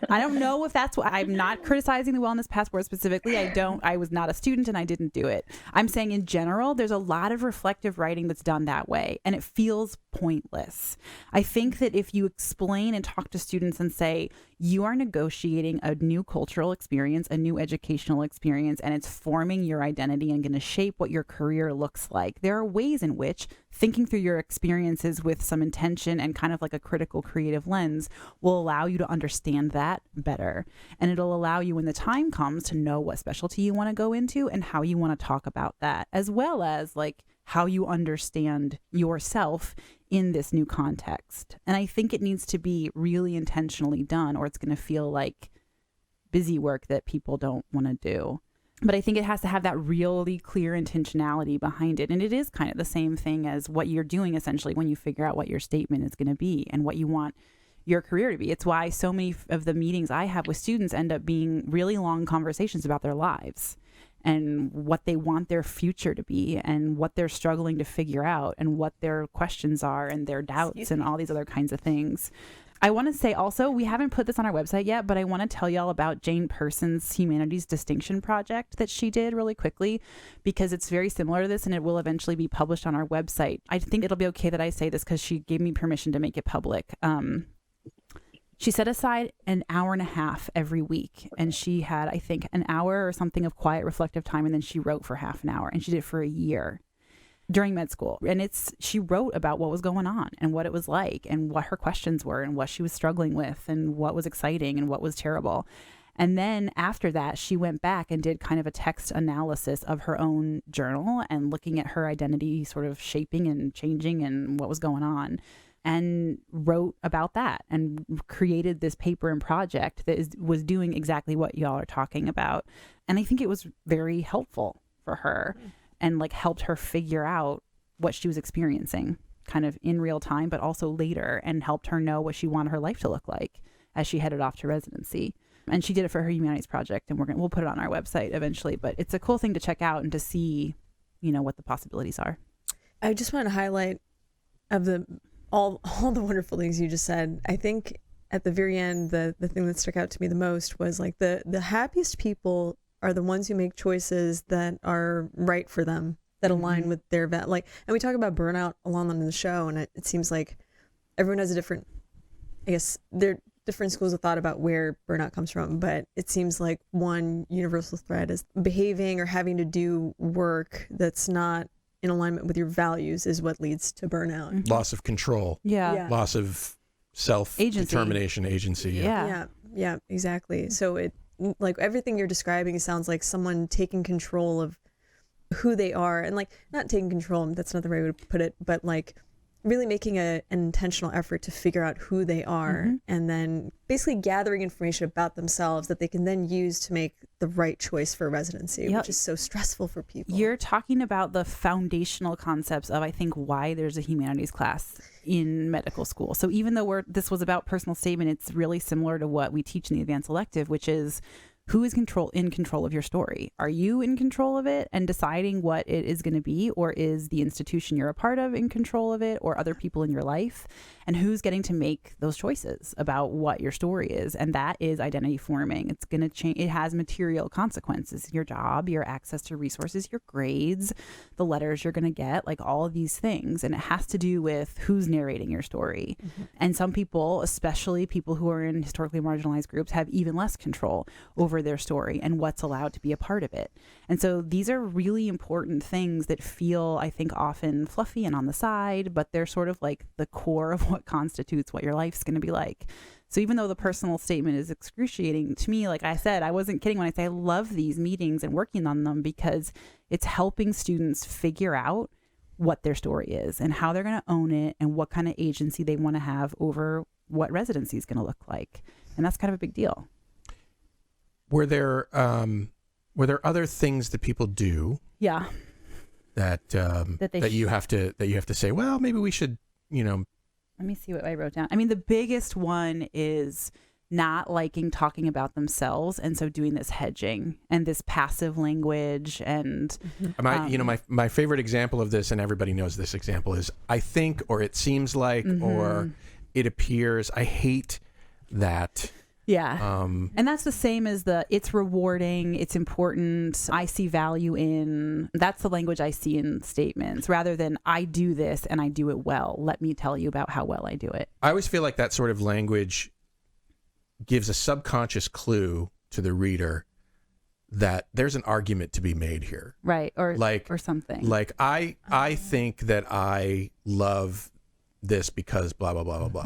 I don't know if that's what, I'm not criticizing the wellness passport specifically. I was not a student and I didn't do it. I'm saying in general, there's a lot of reflective writing that's done that way, and it feels pointless. I think that if you explain and talk to students and say, you are negotiating a new cultural experience, a new educational experience, and it's forming your identity and going to shape what your career looks like. There are ways in which thinking through your experiences with some intention and kind of like a critical creative lens will allow you to understand that better. And it'll allow you when the time comes to know what specialty you want to go into and how you want to talk about that, as well as how you understand yourself in this new context. And I think it needs to be really intentionally done, or it's going to feel like busy work that people don't want to do. But I think it has to have that really clear intentionality behind it. And it is kind of the same thing as what you're doing essentially when you figure out what your statement is going to be and what you want your career to be. It's why so many of the meetings I have with students end up being really long conversations about their lives and what they want their future to be and what they're struggling to figure out and what their questions are and their doubts and all these other kinds of things. I want to say also, we haven't put this on our website yet, but I want to tell y'all about Jane Person's Humanities Distinction Project that she did really quickly, because it's very similar to this and it will eventually be published on our website. I think it'll be okay that I say this because she gave me permission to make it public. She set aside an hour and a half every week, and she had, I think, an hour or something of quiet, reflective time, and then she wrote for half an hour, and she did it for a year during med school. And she wrote about what was going on and what it was like and what her questions were and what she was struggling with and what was exciting and what was terrible. And then after that, she went back and did kind of a text analysis of her own journal and looking at her identity sort of shaping and changing and what was going on, and wrote about that and created this paper and project that was doing exactly what y'all are talking about. And I think it was very helpful for her and helped her figure out what she was experiencing kind of in real time, but also later, and helped her know what she wanted her life to look like as she headed off to residency. And she did it for her humanities project, and we'll put it on our website eventually, but it's a cool thing to check out and to see, what the possibilities are. I just want to highlight all the wonderful things you just said. I think at the very end, the thing that stuck out to me the most was the happiest people are the ones who make choices that are right for them, that align with their and we talk about burnout a lot on the show, and it seems like everyone has a different, I guess there are different schools of thought about where burnout comes from, but it seems like one universal thread is behaving or having to do work that's not in alignment with your values is what leads to burnout. Loss of control. Yeah. Loss of self-determination, agency. Yeah, exactly. So it everything you're describing sounds like someone taking control of who they are, and not taking control, that's not the right way to put it, but really making an intentional effort to figure out who they are, and then basically gathering information about themselves that they can then use to make the right choice for residency, which is so stressful for people. You're talking about the foundational concepts of, I think, why there's a humanities class in medical school. So even though this was about personal statement, it's really similar to what we teach in the advanced elective, which is who is in control of your story? Are you in control of it and deciding what it is going to be, or is the institution you're a part of in control of it, or other people in your life? And who's getting to make those choices about what your story is? And that is identity forming. It's going to change. It has material consequences. Your job, your access to resources, your grades, the letters you're going to get, like all of these things. And it has to do with who's narrating your story. And some people, especially people who are in historically marginalized groups, have even less control over their story and what's allowed to be a part of it. And so these are really important things that feel, I think, often fluffy and on the side, but they're sort of like the core of what constitutes what your life's going to be like. So even though the personal statement is excruciating to me, like I said, I wasn't kidding when I say I love these meetings and working on them, because it's helping students figure out what their story is and how they're going to own it and what kind of agency they want to have over what residency is going to look like. And that's kind of a big deal. Were there other things that people do? Yeah. That you have to say, well, maybe we should, Let me see what I wrote down. I mean, the biggest one is not liking talking about themselves, and so doing this hedging and this passive language. And my favorite example of this, and everybody knows this example, is I think, or it seems like, or it appears. I hate that. Yeah. And that's the same as it's rewarding, it's important, I see value in. That's the language I see in statements, rather than I do this and I do it well. Let me tell you about how well I do it. I always feel like that sort of language gives a subconscious clue to the reader that there's an argument to be made here. Right. Or something. Like I think that I love this because blah blah blah blah blah.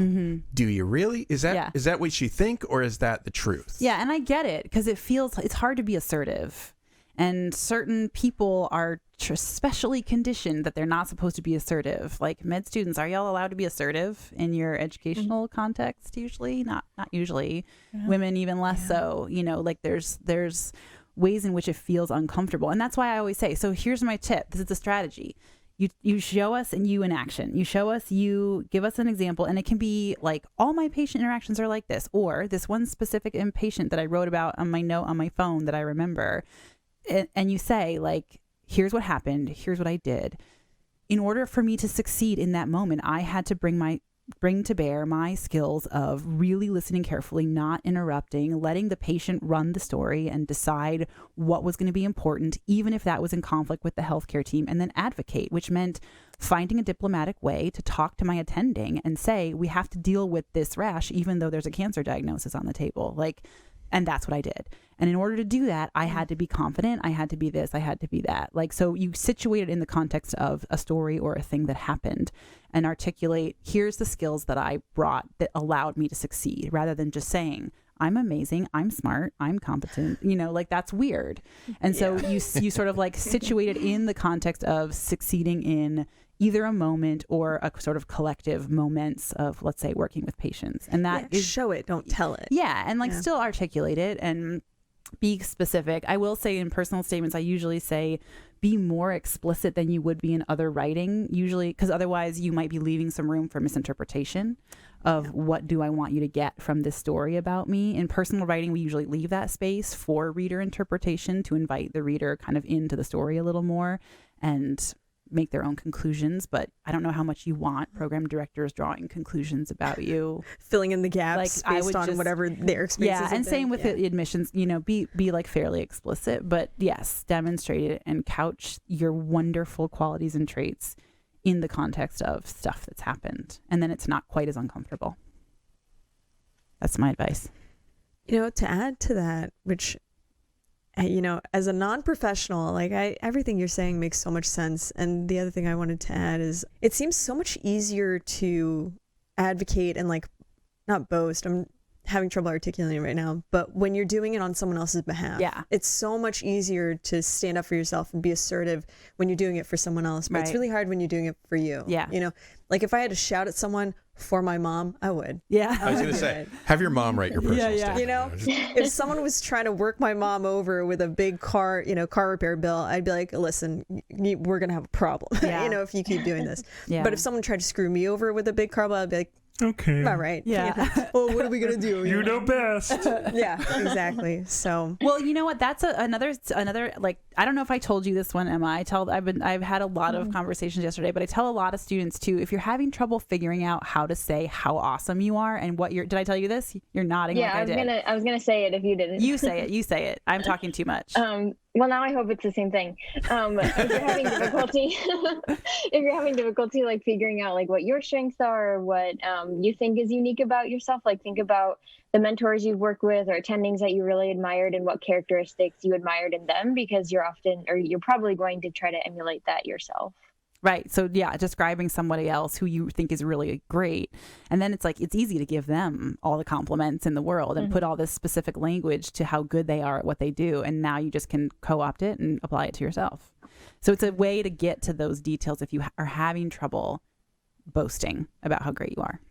Do you really? Is that what you think, or is that the truth? Yeah, and I get it, because it's hard to be assertive, and certain people are especially conditioned that they're not supposed to be assertive. Like med students, are y'all allowed to be assertive in your educational context? Usually, not usually. Yeah. Women even less so. Like there's ways in which it feels uncomfortable, and that's why I always say. So here's my tip. This is the strategy. You show us and you in action. You show us, you give us an example, and it can be like, all my patient interactions are like this, or this one specific inpatient that I wrote about on my note on my phone that I remember. And you say, like, here's what happened, here's what I did. In order for me to succeed in that moment, I had to bring to bear my skills of really listening carefully, not interrupting, letting the patient run the story and decide what was going to be important, even if that was in conflict with the healthcare team, and then advocate, which meant finding a diplomatic way to talk to my attending and say, we have to deal with this rash, even though there's a cancer diagnosis on the table. And that's what I did. And in order to do that, I had to be confident. I had to be this. I had to be that. So you situate it in the context of a story or a thing that happened, and articulate, here's the skills that I brought that allowed me to succeed, rather than just saying, I'm amazing, I'm smart, I'm competent. That's weird. And so you sort of situate it in the context of succeeding in either a moment or a sort of collective moments of, let's say, working with patients. And that is, show it, don't tell it. Yeah. And still articulate it and be specific. I will say in personal statements, I usually say, be more explicit than you would be in other writing, usually, because otherwise you might be leaving some room for misinterpretation of what do I want you to get from this story about me. In personal writing, we usually leave that space for reader interpretation to invite the reader kind of into the story a little more and make their own conclusions. But I don't know how much you want program directors drawing conclusions about you, filling in the gaps based on whatever their experiences. Yeah, and same with the admissions. Be fairly explicit, but yes, demonstrate it and couch your wonderful qualities and traits in the context of stuff that's happened, and then it's not quite as uncomfortable. That's my advice. To add to that, which, as a non-professional, everything you're saying makes so much sense. And the other thing I wanted to add is, it seems so much easier to advocate and not boast. I'm having trouble articulating right now, but when you're doing it on someone else's behalf, it's so much easier to stand up for yourself and be assertive when you're doing it for someone else. But it's really hard when you're doing it for you. You know, like if I had to shout at someone for my mom, I would. I was going to say, have your mom write your personal statement. You know, if someone was trying to work my mom over with a big car repair bill, I'd be like, listen, we're going to have a problem, you know, if you keep doing this. But if someone tried to screw me over with a big car bill, I'd be like, okay, all right. Well, what are we gonna do? You know best. Exactly. So, well, you know what? That's another like, I don't know if I told you this one, Emma. I've had a lot of conversations yesterday, but I tell a lot of students too, if you're having trouble figuring out how to say how awesome you are and what did I tell you this? You're nodding. Yeah, like I was gonna say it if you didn't. You say it. I'm talking too much. Well, now I hope it's the same thing. If you're having difficulty, like figuring out like what your strengths are, or what you think is unique about yourself, like think about the mentors you've worked with or attendings that you really admired and what characteristics you admired in them, because you're probably going to try to emulate that yourself. Right. So describing somebody else who you think is really great. And then it's like, it's easy to give them all the compliments in the world and put all this specific language to how good they are at what they do. And now you just can co-opt it and apply it to yourself. So it's a way to get to those details if you are having trouble boasting about how great you are.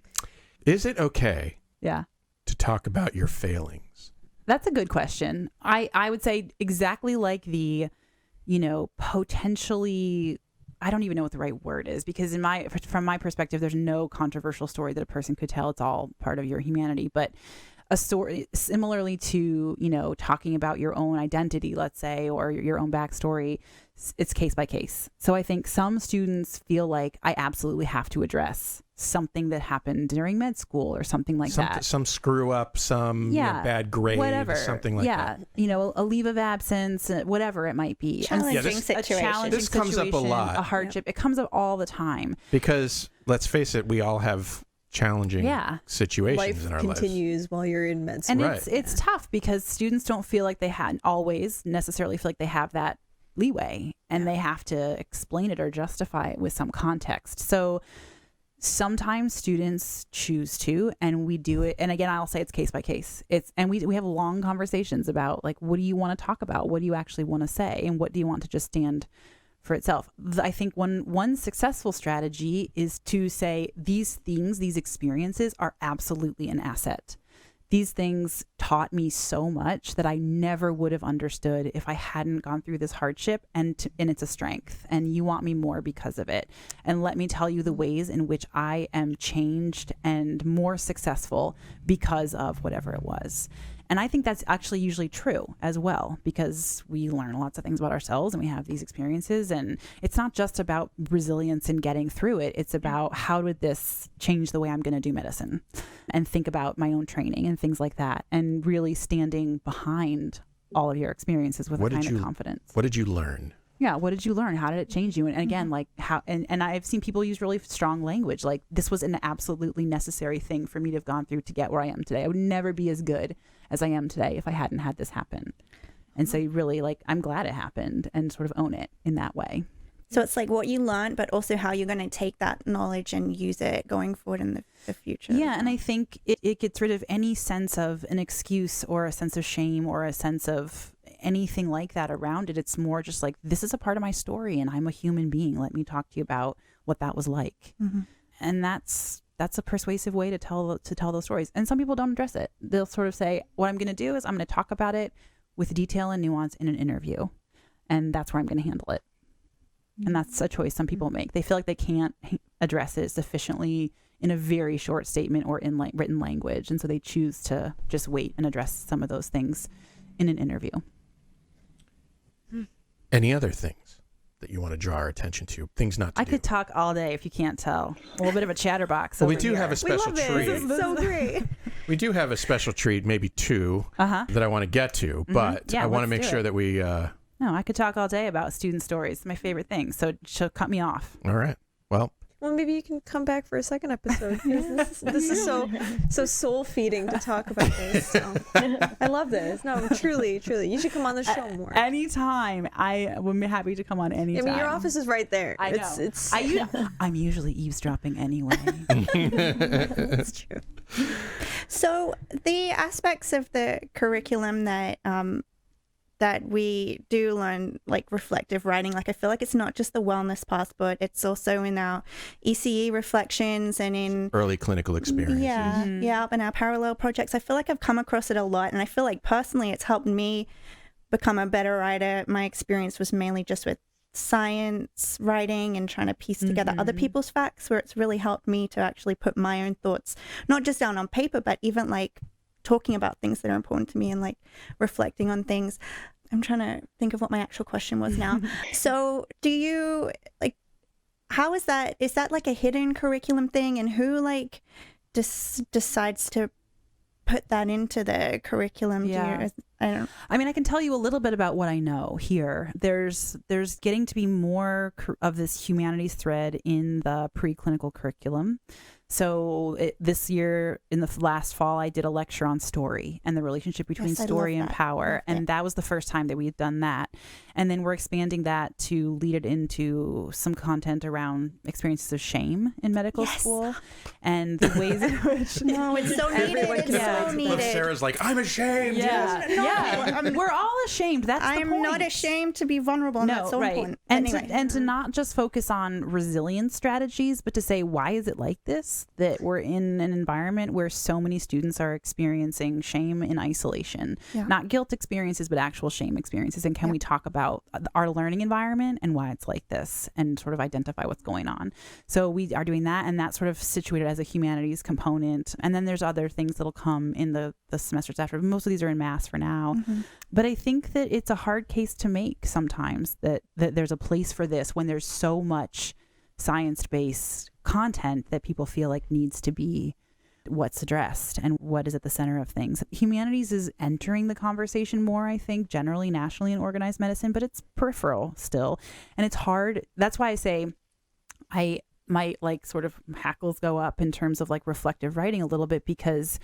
Is it okay to talk about your failings? That's a good question. I would say exactly like the, potentially, I don't even know what the right word is, because from my perspective, there's no controversial story that a person could tell. It's all part of your humanity. But a story similarly to, talking about your own identity, let's say, or your own backstory, it's case by case. So I think some students feel like I absolutely have to address something that happened during med school or something like that. Some screw up, some bad grade, whatever. Something like that. A leave of absence, whatever it might be. Challenging situation. This comes up a lot. A hardship. It comes up all the time. Because let's face it, we all have challenging situations in our lives. Life continues while you're in med school. And it's tough because students don't feel like they always necessarily feel like they have that leeway, and they have to explain it or justify it with some context. So sometimes students choose to, and we do it. And again, I'll say it's case by case. We have long conversations about like, what do you want to talk about? What do you actually want to say? And what do you want to just stand for itself? I think one successful strategy is to say these things, these experiences are absolutely an asset. These things taught me so much that I never would have understood if I hadn't gone through this hardship, and it's a strength, and you want me more because of it. And let me tell you the ways in which I am changed and more successful because of whatever it was. And I think that's actually usually true as well, because we learn lots of things about ourselves and we have these experiences. And it's not just about resilience and getting through it. It's about how did this change the way I'm going to do medicine and think about my own training and things like that. And really standing behind all of your experiences with a kind of confidence. What did you learn? Yeah. What did you learn? How did it change you? And again, like how, and I've seen people use really strong language. Like, this was an absolutely necessary thing for me to have gone through to get where I am today. I would never be as good as I am today if I hadn't had this happen. And so you really I'm glad it happened, and sort of own it in that way. So it's like what you learned, but also how you're going to take that knowledge and use it going forward in the future. Yeah. And I think it gets rid of any sense of an excuse or a sense of shame or a sense of anything like that around it. It's more just like, this is a part of my story and I'm a human being. Let me talk to you about what that was like. Mm-hmm. And that's a persuasive way to tell those stories. And some people don't address it. They'll sort of say, what I'm going to do is I'm going to talk about it with detail and nuance in an interview. And that's where I'm going to handle it. And that's a choice some people make. They feel like they can't address it sufficiently in a very short statement or in written language. And so they choose to just wait and address some of those things in an interview. Any other things that you want to draw our attention to? Things not to do. I could talk all day if you can't tell. A little bit of a chatterbox. Well, we do have a special treat. This is so great. We do have a special treat, maybe two, that I want to get to, but I want to make sure that we... No, I could talk all day about student stories. It's my favorite thing. So she'll cut me off. All right. Well, maybe you can come back for a second episode. This is so soul feeding to talk about this. So. I love this. No, truly. You should come on the show more. Anytime. I would be happy to come on anytime. I mean, your office is right there. I know. I'm usually eavesdropping anyway. That's true. So the aspects of the curriculum that that we do learn, like reflective writing, like I feel like it's not just the wellness passport, it's also in our ECE reflections and in early clinical experiences. Yeah, yeah, in our parallel projects. I feel like I've come across it a lot, and I feel like personally it's helped me become a better writer. My experience was mainly just with science writing and trying to piece together other people's facts, where it's really helped me to actually put my own thoughts not just down on paper, but even like talking about things that are important to me and like reflecting on things. I'm trying to think of what my actual question was now. So do you like, how is that like a hidden curriculum thing, and who like decides to put that into the curriculum? Yeah. I mean, I can tell you a little bit about what I know here. There's getting to be more of this humanities thread in the preclinical curriculum. So this year, in the last fall, I did a lecture on story and the relationship between story and power. And that was the first time that we had done that. And then we're expanding that to lead it into some content around experiences of shame in medical school and the ways in which... No, it's so needed. It's so needed. Sarah's like, I'm ashamed. Yeah. We're all ashamed. That's the point. I'm not ashamed to be vulnerable. And that's so important. And to not just focus on resilience strategies, but to say, why is it like this? That we're in an environment where so many students are experiencing shame in isolation, not guilt experiences, but actual shame experiences. And can we talk about our learning environment and why it's like this, and sort of identify what's going on? So we are doing that, and that's sort of situated as a humanities component. And then there's other things that'll come in the semesters after. Most of these are in mass for now. But I think that it's a hard case to make sometimes, that there's a place for this when there's so much science-based content that people feel like needs to be what's addressed and what is at the center of things. Humanities is entering the conversation more, I think, generally, nationally in organized medicine, but it's peripheral still. And it's hard. That's why I say my like sort of hackles go up in terms of like reflective writing a little bit, because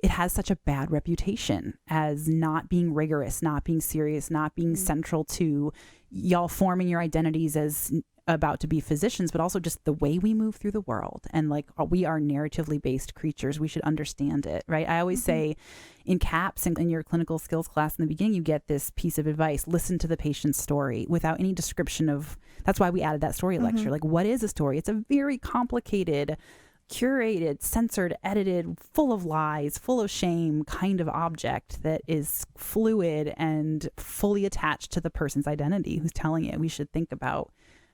it has such a bad reputation as not being rigorous, not being serious, not being central to y'all forming your identities as about to be physicians, but also just the way we move through the world. And like, we are narratively based creatures. We should understand it, right? I always say in CAPS and in your clinical skills class in the beginning, you get this piece of advice: listen to the patient's story without any description of, that's why we added that story lecture. Like, what is a story? It's a very complicated, curated, censored, edited, full of lies, full of shame kind of object that is fluid and fully attached to the person's identity who's telling it. We should think about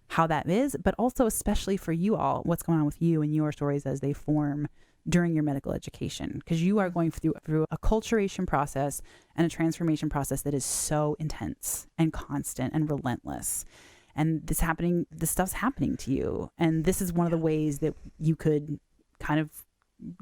how that is, but also especially for you all, what's going on with you and your stories as they form during your medical education, because you are going through a acculturation process and a transformation process that is so intense and constant and relentless. And this stuff's happening to you. And this is one of the ways that you could kind of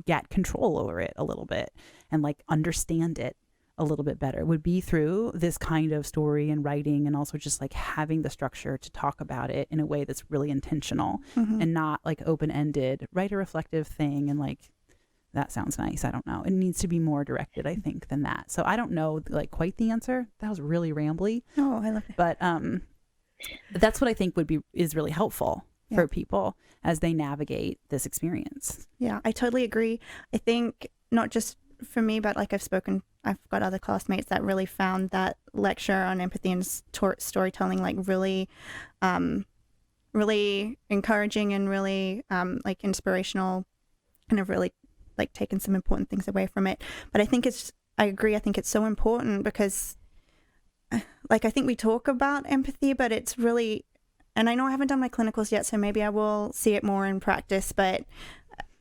get control over it a little bit and like understand it a little bit better, would be through this kind of story and writing, and also just like having the structure to talk about it in a way that's really intentional and not like open-ended, write a reflective thing and like, that sounds nice. I don't know. It needs to be more directed, I think, than that. So I don't know like quite the answer. That was really rambly. Oh, I love it. But that's what I think is really helpful for people as they navigate this experience. Yeah, I totally agree. I think not just for me, but like I've got other classmates that really found that lecture on empathy and storytelling like really really encouraging and really like inspirational, and have really like taken some important things away from it. But I agree, I think it's so important because like I think we talk about empathy, but it's really, and I know I haven't done my clinicals yet, so maybe I will see it more in practice, but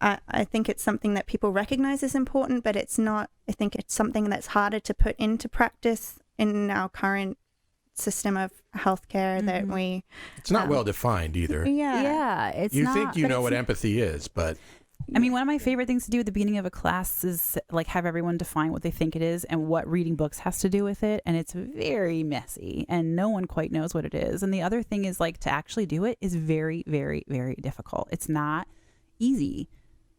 I think it's something that people recognize as important, but it's not. I think it's something that's harder to put into practice in our current system of healthcare that we... It's not well defined either. Yeah, it's you not. think you know what empathy is, but... I mean, one of my favorite things to do at the beginning of a class is like have everyone define what they think it is and what reading books has to do with it. And it's very messy and no one quite knows what it is. And the other thing is like to actually do it is very, very, very difficult. It's not easy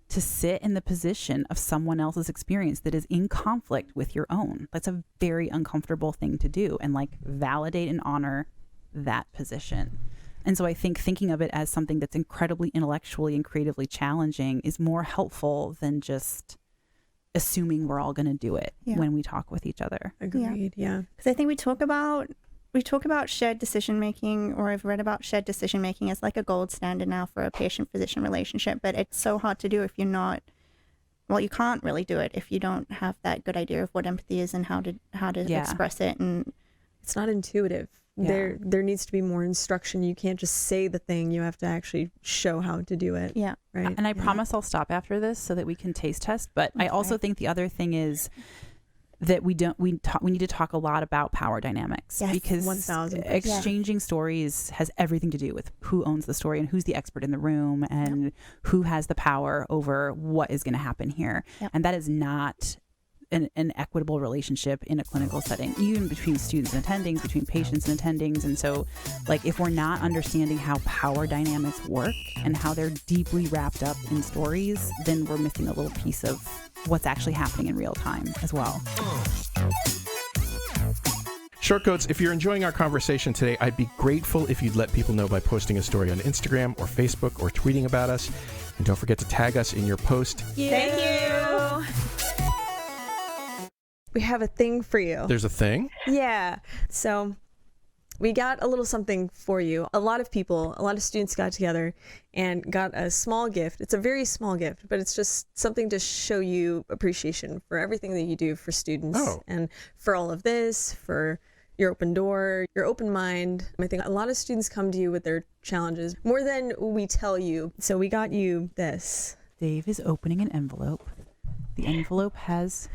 to sit in the position of someone else's experience that is in conflict with your own. That's a very uncomfortable thing to do, and like validate and honor that position. And so I think thinking of it as something that's incredibly intellectually and creatively challenging is more helpful than just assuming we're all going to do it when we talk with each other. Agreed. Yeah. Because I think we talk about shared decision making, or I've read about shared decision making as like a gold standard now for a patient-physician relationship, but it's so hard to do if you're not, well, you can't really do it if you don't have that good idea of what empathy is and how to express it. And it's not intuitive. There needs to be more instruction. You can't just say the thing. You have to actually show how to do it. Yeah. Right. And I promise I'll stop after this so that we can taste test. But I also think the other thing is that we need to talk a lot about power dynamics, because 1000%. exchanging stories has everything to do with who owns the story and who's the expert in the room and who has the power over what is going to happen here. And that is not an equitable relationship in a clinical setting, even between students and attendings, between patients and attendings. And so, like, if we're not understanding how power dynamics work and how they're deeply wrapped up in stories, then we're missing a little piece of what's actually happening in real time as well. Shortcoats, if you're enjoying our conversation today, I'd be grateful if you'd let people know by posting a story on Instagram or Facebook or tweeting about us. And don't forget to tag us in your post. Thank you. We have a thing for you. There's a thing? Yeah. So we got a little something for you. A lot of students got together and got a small gift. It's a very small gift, but it's just something to show you appreciation for everything that you do for students and for all of this, for your open door, your open mind. I think a lot of students come to you with their challenges more than we tell you. So we got you this. Dave is opening an envelope. The envelope has...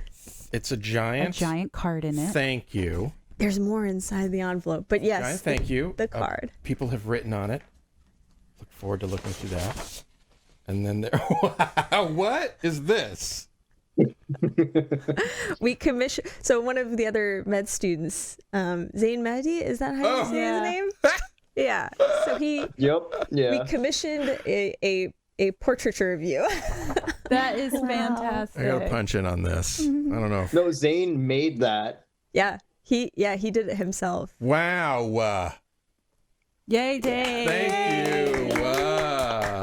It's a giant card in it. Thank you. There's more inside the envelope, but yes, Giant thank you. The card. People have written on it. Look forward to looking through that. And then there, wow, what is this? We commissioned. So one of the other med students, Zain Mehdi, is that how you say his name? Yeah. So he. Yep. Yeah. We commissioned a portraiture of you. That is fantastic. I gotta punch in on this. I don't know. No, Zane made that. Yeah, he did it himself. Wow. Yay, Dave. Thank you.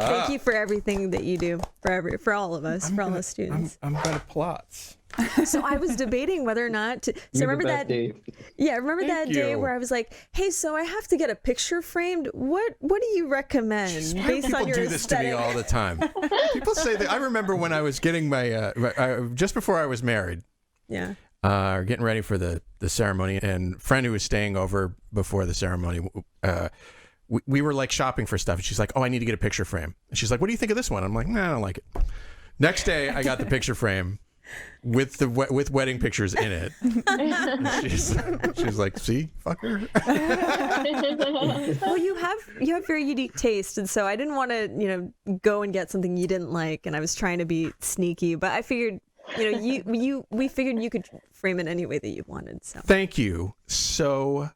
Thank you for everything that you do for all of us, for all the students. I'm gonna plots. So I was debating whether or not to. So remember that day? Yeah, remember that day where I was like, "Hey, so I have to get a picture framed. What do you recommend based on your aesthetic?" People do this to me all the time. People say that. I remember when I was getting my just before I was married. Yeah. Getting ready for the ceremony, and a friend who was staying over before the ceremony. We were like shopping for stuff, and she's like, "Oh, I need to get a picture frame." And she's like, "What do you think of this one?" I'm like, "Nah, I don't like it." Next day, I got the picture frame. With wedding pictures in it. She's like, "See, fucker." Well, you have very unique taste, and so I didn't want to, go and get something you didn't like, and I was trying to be sneaky, but I figured, we figured you could frame it any way that you wanted. So thank you. So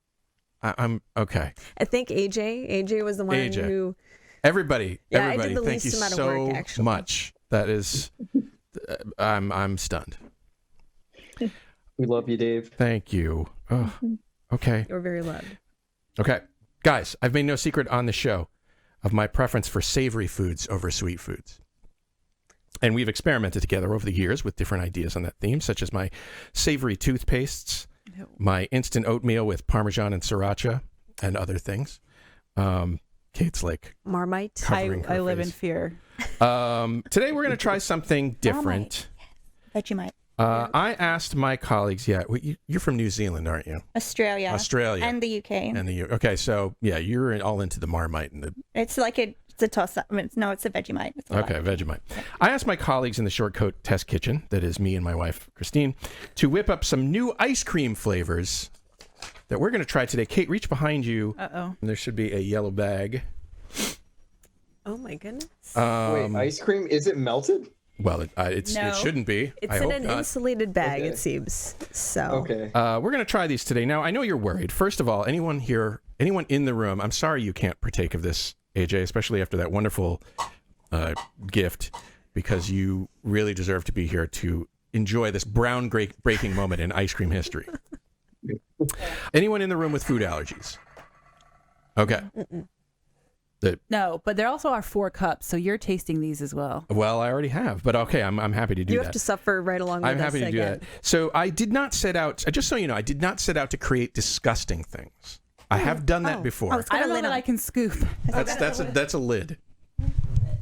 I'm okay. I think AJ was the one who. Everybody, I did the thank least you amount so of work, actually. much. That is. I'm stunned. We love you, Dave. Thank you. Oh, okay. You're very loved. Okay. Guys, I've made no secret on the show of my preference for savory foods over sweet foods. And we've experimented together over the years with different ideas on that theme, such as my savory toothpastes, my instant oatmeal with Parmesan and Sriracha, and other things. Kate's like Marmite. I live in fear. Today we're going to try something different. Vegemite. I asked my colleagues. Yeah, you're from New Zealand, aren't you? Australia. And the UK. Okay, so yeah, you're all into the Marmite and the. It's like it's a toss up. No, it's a Vegemite. Okay, Vegemite. I asked my colleagues in the Short Coat Test Kitchen, that is me and my wife Christine, to whip up some new ice cream flavors that we're going to try today. Kate, reach behind you. There should be a yellow bag. Oh my goodness. Wait, ice cream? Is it melted? Well, it shouldn't be. It's in an insulated bag, it seems. So. Okay. We're going to try these today. Now, I know you're worried. First of all, anyone in the room, I'm sorry you can't partake of this, AJ, especially after that wonderful gift, because you really deserve to be here to enjoy this breaking moment in ice cream history. Anyone in the room with food allergies? Okay. No, but there also are 4 cups, so you're tasting these as well. Well, I already have, but okay, I'm happy to do that. You have to suffer right along with us. I'm happy to do that. So I did not set out, just so you know, I did not set out to create disgusting things. I have done that before. I don't know that I can scoop. That's a lid.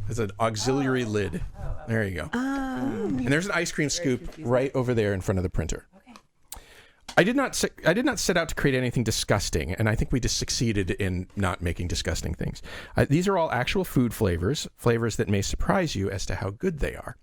It's an auxiliary lid. There you go. And there's an ice cream scoop right over there in front of the printer. I did not set out to create anything disgusting, and I think we just succeeded in not making disgusting things. These are all actual food flavors that may surprise you as to how good they are.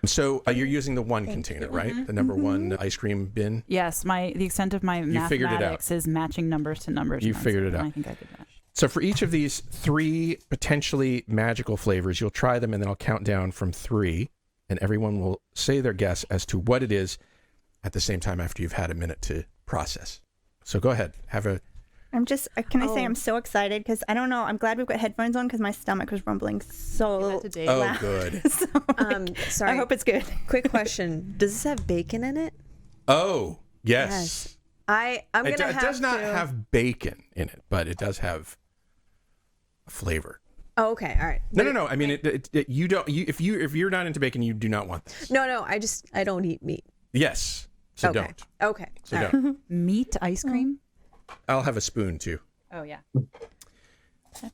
So you're using the one container, right? The number one ice cream bin? Yes, the extent of my mathematics is matching numbers to numbers. You figured it out. I think I did that. So for each of these 3 potentially magical flavors, you'll try them, and then I'll count down from 3, and everyone will say their guess as to what it is at the same time after you've had a minute to process. So go ahead. I'm so excited because I don't know. I'm glad we've got headphones on because my stomach was rumbling so loud. Oh, good. Sorry. I hope it's good. Quick question. Does this have bacon in it? Oh, yes. I'm going to have It does not have bacon in it, but it does have a flavor. Oh, okay. All right. No. I mean, you don't. If you're not into bacon, you do not want this. No. I don't eat meat. Yes. So okay. don't. Okay. So don't. Meat ice cream? I'll have a spoon too. Oh, yeah.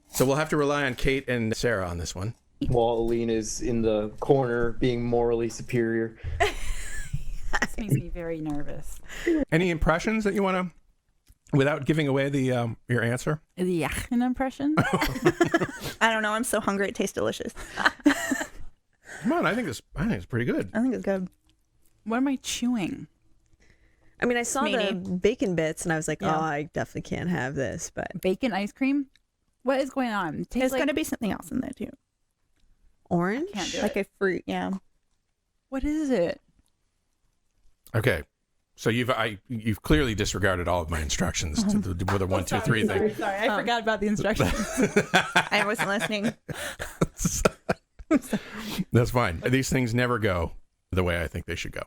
So we'll have to rely on Kate and Sarah on this one. While Aline is in the corner being morally superior. This makes me very nervous. Any impressions that you want to, without giving away the your answer? The an impression? I don't know. I'm so hungry. It tastes delicious. Come on, I think it's pretty good. I think it's good. What am I chewing? I mean, I saw the bacon bits and I was like, I definitely can't have this. But bacon ice cream? What is going on? There's going to be something else in there too. Orange? Like a fruit, yeah. What is it? Okay. So you've clearly disregarded all of my instructions to the 1, 2, 3 thing. Sorry, I forgot about the instructions. I wasn't listening. That's fine. These things never go the way I think they should go.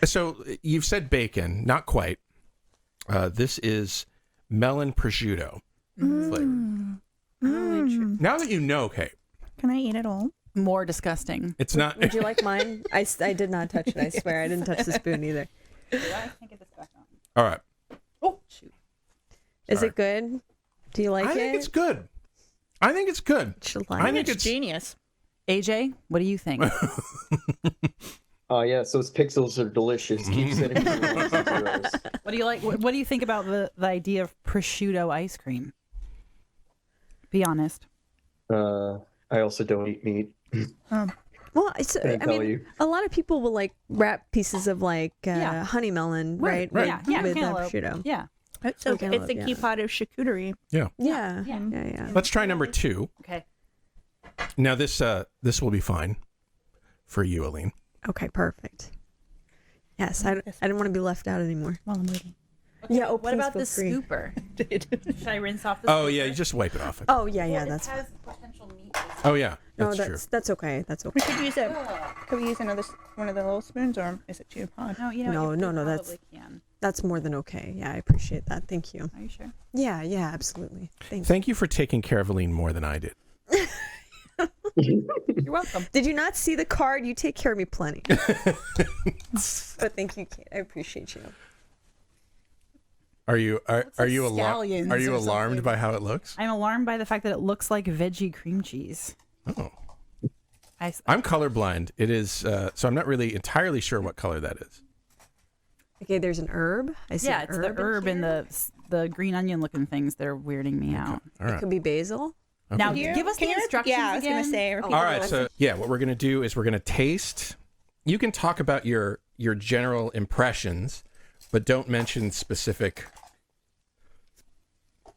So you've said bacon, not quite. This is melon prosciutto flavor. Now that you know, Kate. Can I eat it all? More disgusting. It's not. Would you like mine? I did not touch it. I swear, I didn't touch the spoon either. All right. Oh, shoot. Is it good? Do you like it? I think it's good. I think it's good. I think it's genius. AJ, what do you think? Yeah, so its pixels are delicious. Keep sending me ones and zeros. What do you like? What do you think about the idea of prosciutto ice cream? Be honest. I also don't eat meat. Well, I mean, a lot of people will like wrap pieces of like honey melon, right? With prosciutto. Yeah. It's a key part of charcuterie. Yeah. Let's try number 2. Okay. Now this will be fine for you, Aline. Okay, perfect. Yes, I didn't want to be left out anymore. While I'm waiting. Okay, Yeah. what about the scooper? Should I rinse off the Oh scooper? yeah, you just wipe it off. Oh yeah, that's. It has potential meat. Oh yeah, No, that's true. that's okay. That's We okay. could use Could we use one of the little spoons, or is it too hard? No, you know. No, you that's- probably can. That's more than okay. Yeah, I appreciate that. Thank you. Are you sure? Yeah, absolutely. Thanks. Thank you for taking care of Aline more than I did. You're welcome. Did you not see the card? You take care of me plenty. But thank you, Kate. I appreciate you. Are you scallions are you or alarmed something? by how it looks? I'm alarmed by the fact that it looks like veggie cream cheese. Oh. I'm colorblind. It is so I'm not really entirely sure what color that is. Okay, there's an herb. I see. Yeah, an it's the herb and the green onion looking things. They're weirding me out. All It right. could be basil. Now, give us the instructions Yeah, I was again. going to say. All right. So yeah, what we're gonna do is we're gonna taste. You can talk about your general impressions, but don't mention specific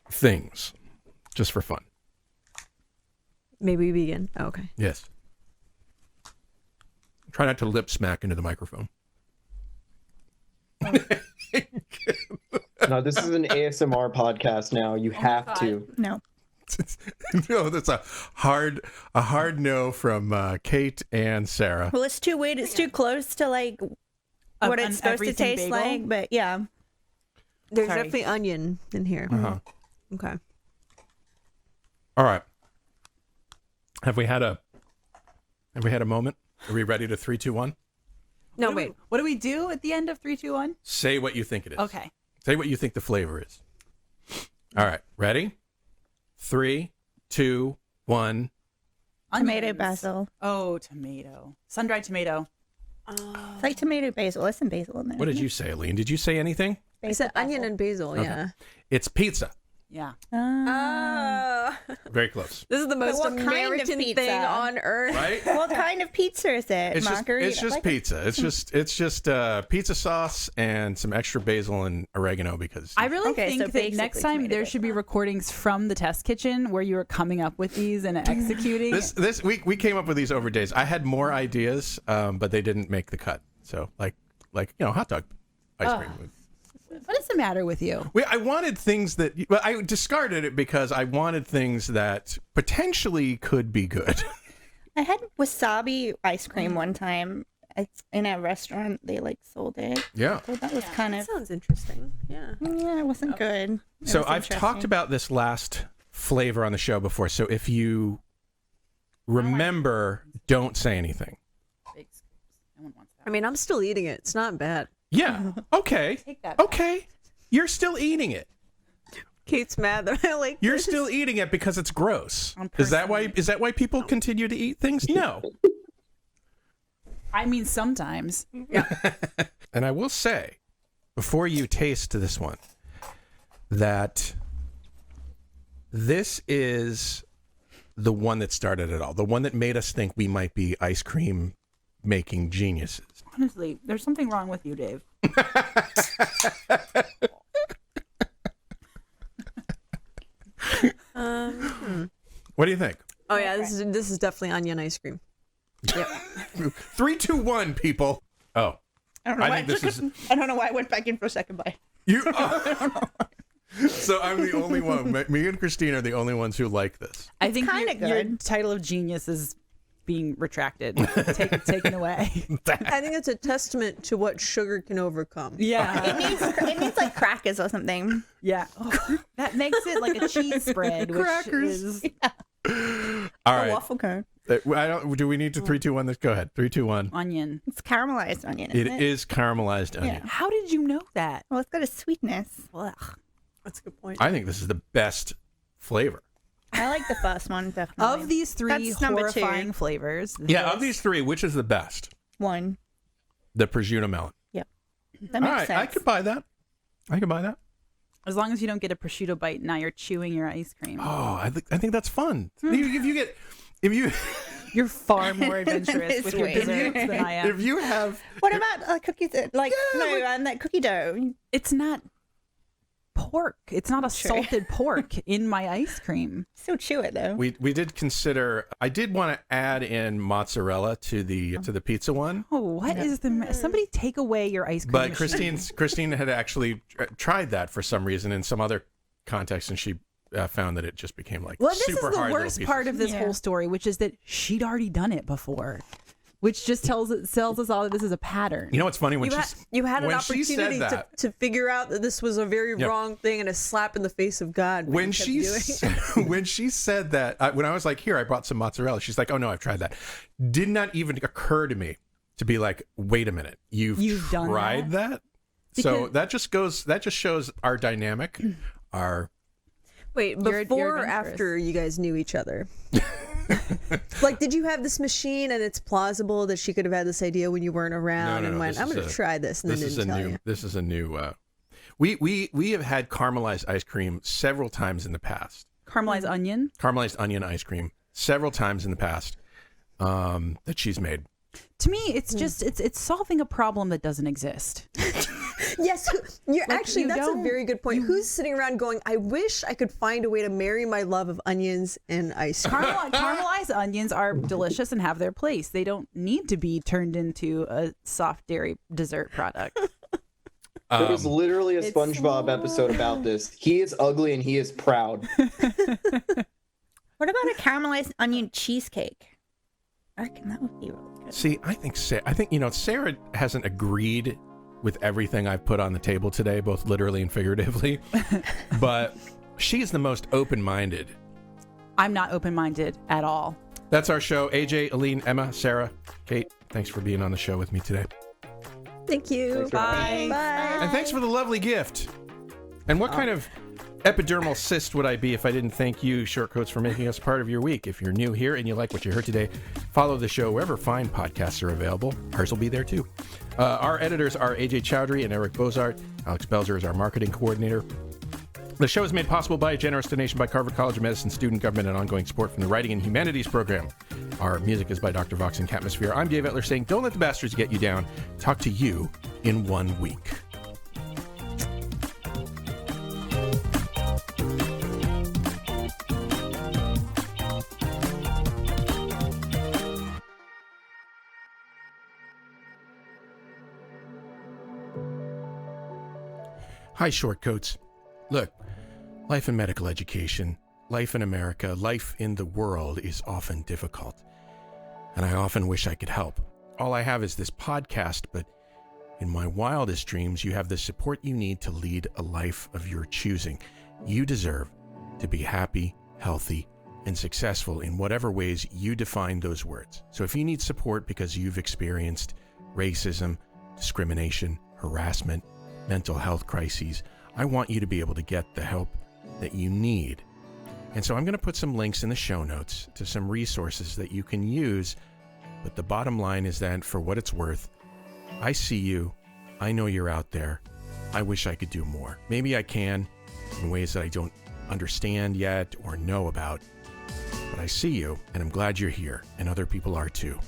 things, just for fun. Maybe we begin. Oh, okay. Yes. Try not to lip smack into the microphone. No, this is an ASMR podcast now. You have to. No. No, that's a hard no from Kate and Sarah. Well, it's too weird. It's too close to like what it's supposed to taste bagel? like. But yeah. There's definitely onion in here. Uh-huh. Okay. All right. Have we had a moment? Are we ready to 3, 2, 1? No, wait. What do we do at the end of 3, 2, 1? Say what you think it is. Okay. Say what you think the flavor is. All right. Ready? 3, 2, 1. Tomato basil. Oh, tomato. Sun-dried tomato. It's like tomato basil. There's some basil in there. What did you say, Aline? Did you say anything? I said onion and basil, Okay. yeah. It's pizza. Yeah. Very close. This is the most what kind of American pizza? thing on earth. Right? What kind of pizza is it? Margarita? It's just Like- pizza. It's just pizza sauce and some extra basil and oregano because I really Okay, think so that next basically time tomato there should be recordings from the test kitchen where you are coming up with these and executing. this we came up with these over days. I had more ideas, but they didn't make the cut. So like hot dog ice cream. What is the matter with you? I wanted things that I discarded it because I wanted things that potentially could be good. I had wasabi ice cream one time. It's in a restaurant. They sold it. Yeah. So that was kind That of. sounds interesting. Yeah. Yeah, it wasn't good. It So was I've talked interesting. about this last flavor on the show before. So if you remember, don't say anything. I mean, I'm still eating it. It's not bad. Yeah. Okay. Take that. Okay. You're still eating it. Kate's mad that I like You're this. still eating it because it's gross. I'm Is that personally- why people continue to eat things? No. I mean, sometimes. And I will say, before you taste this one, that this is the one that started it all. The one that made us think we might be ice cream making geniuses. Honestly, there's something wrong with you, Dave. What do you think? Oh yeah, this is definitely onion ice cream. Yep. 3, 2, 1, people. Oh, I don't know I why think this is I don't know why I went back in for a second bite. you. So I'm the only one. Me and Christine are the only ones who like this. I think kinda your good. title of genius is being retracted, taken away. I think it's a testament to what sugar can overcome. Yeah. It needs like crackers or something. Yeah. Oh, that makes it like a cheese spread, which Crackers. is All A right. waffle cone. Do we need to 3, 2, 1? Let's go ahead. 3, 2, 1. onion. It's caramelized onion. It Isn't it is caramelized onion. How did you know that? Well, it's got a sweetness. Ugh. That's a good point. I think this is the best flavor. I like the first one definitely. Of these three That's number two. horrifying flavors, Yeah, of these three, which is the best? One. The prosciutto melon. Yep. That All makes right, sense. I could buy that. I could buy that. as long as you don't get a prosciutto bite, now you're chewing your ice cream. Oh, I think that's fun. if you You're far more adventurous It's with your weird. desserts than I am. if you have What about cookies? And that cookie dough. It's not pork. It's not a Sure. salted pork in my ice cream. Still chew it though. we did consider. I did want to add in mozzarella to the pizza one, Oh, what is the? Somebody take away your ice cream. but machine. Christine had actually tried that for some reason in some other context, and she found that it just became like Well, this super is the hard worst little part pieces. of this whole story, which is that she'd already done it before, which just tells us all that this is a pattern. You know what's funny when You had an when she said opportunity that- to figure out that this was a very Yeah. wrong thing and a slap in the face of God. but when you kept she doing it. when she said that, when I was like, here, I brought some mozzarella, she's like, oh no, I've tried that. Did not even occur to me to be like, wait a minute, you've done tried that? So that just shows our dynamic, our Wait, You're before or adventurous. after you guys knew each other? Like, did you have this machine and it's plausible that she could have had this idea when you weren't around No, and went, this I'm is going to a- try this, and then this is didn't a tell new you? this is a new we have had caramelized ice cream several times in the past. Caramelized onion. Caramelized onion ice cream several times in the past that she's made. To me, it's just it's solving a problem that doesn't exist. Yes, actually, you that's a don't- very good point. Who's sitting around going, I wish I could find a way to marry my love of onions and ice cream? Caramelized onions are delicious and have their place. They don't need to be turned into a soft dairy dessert product. There was literally a SpongeBob episode about this. He is ugly and he is proud. What about a caramelized onion cheesecake? I reckon that would be really good. See, I think Sarah hasn't agreed with everything I've put on the table today, both literally and figuratively, but she's the most open-minded. I'm not open-minded at all. That's our show. AJ, Aline, Emma, Sarah, Kate, thanks for being on the show with me today. Thank you. Bye. Bye. And thanks for the lovely gift. And what kind of epidermal cyst would I be if I didn't thank you, Shortcoats, for making us part of your week? If you're new here and you like what you heard today, follow the show wherever fine podcasts are available. Ours will be there too. Our editors are AJ Chowdhury and Eric Bozart. Alex Belzer is our marketing coordinator. The show is made possible by a generous donation by Harvard College of Medicine student government and ongoing support from the Writing and Humanities Program. Our music is by Dr. Vox and Catmosphere. I'm Dave Etler saying, don't let the bastards get you down. Talk to you in 1 week. Hi, Shortcoats. Look, life in medical education, life in America, life in the world is often difficult. And I often wish I could help. All I have is this podcast, but in my wildest dreams, you have the support you need to lead a life of your choosing. You deserve to be happy, healthy, and successful in whatever ways you define those words. So if you need support because you've experienced racism, discrimination, harassment, mental health crises, I want you to be able to get the help that you need. And so I'm going to put some links in the show notes to some resources that you can use. But the bottom line is that, for what it's worth, I see you. I know you're out there. I wish I could do more. Maybe I can in ways that I don't understand yet or know about. But I see you, and I'm glad you're here, and other people are too.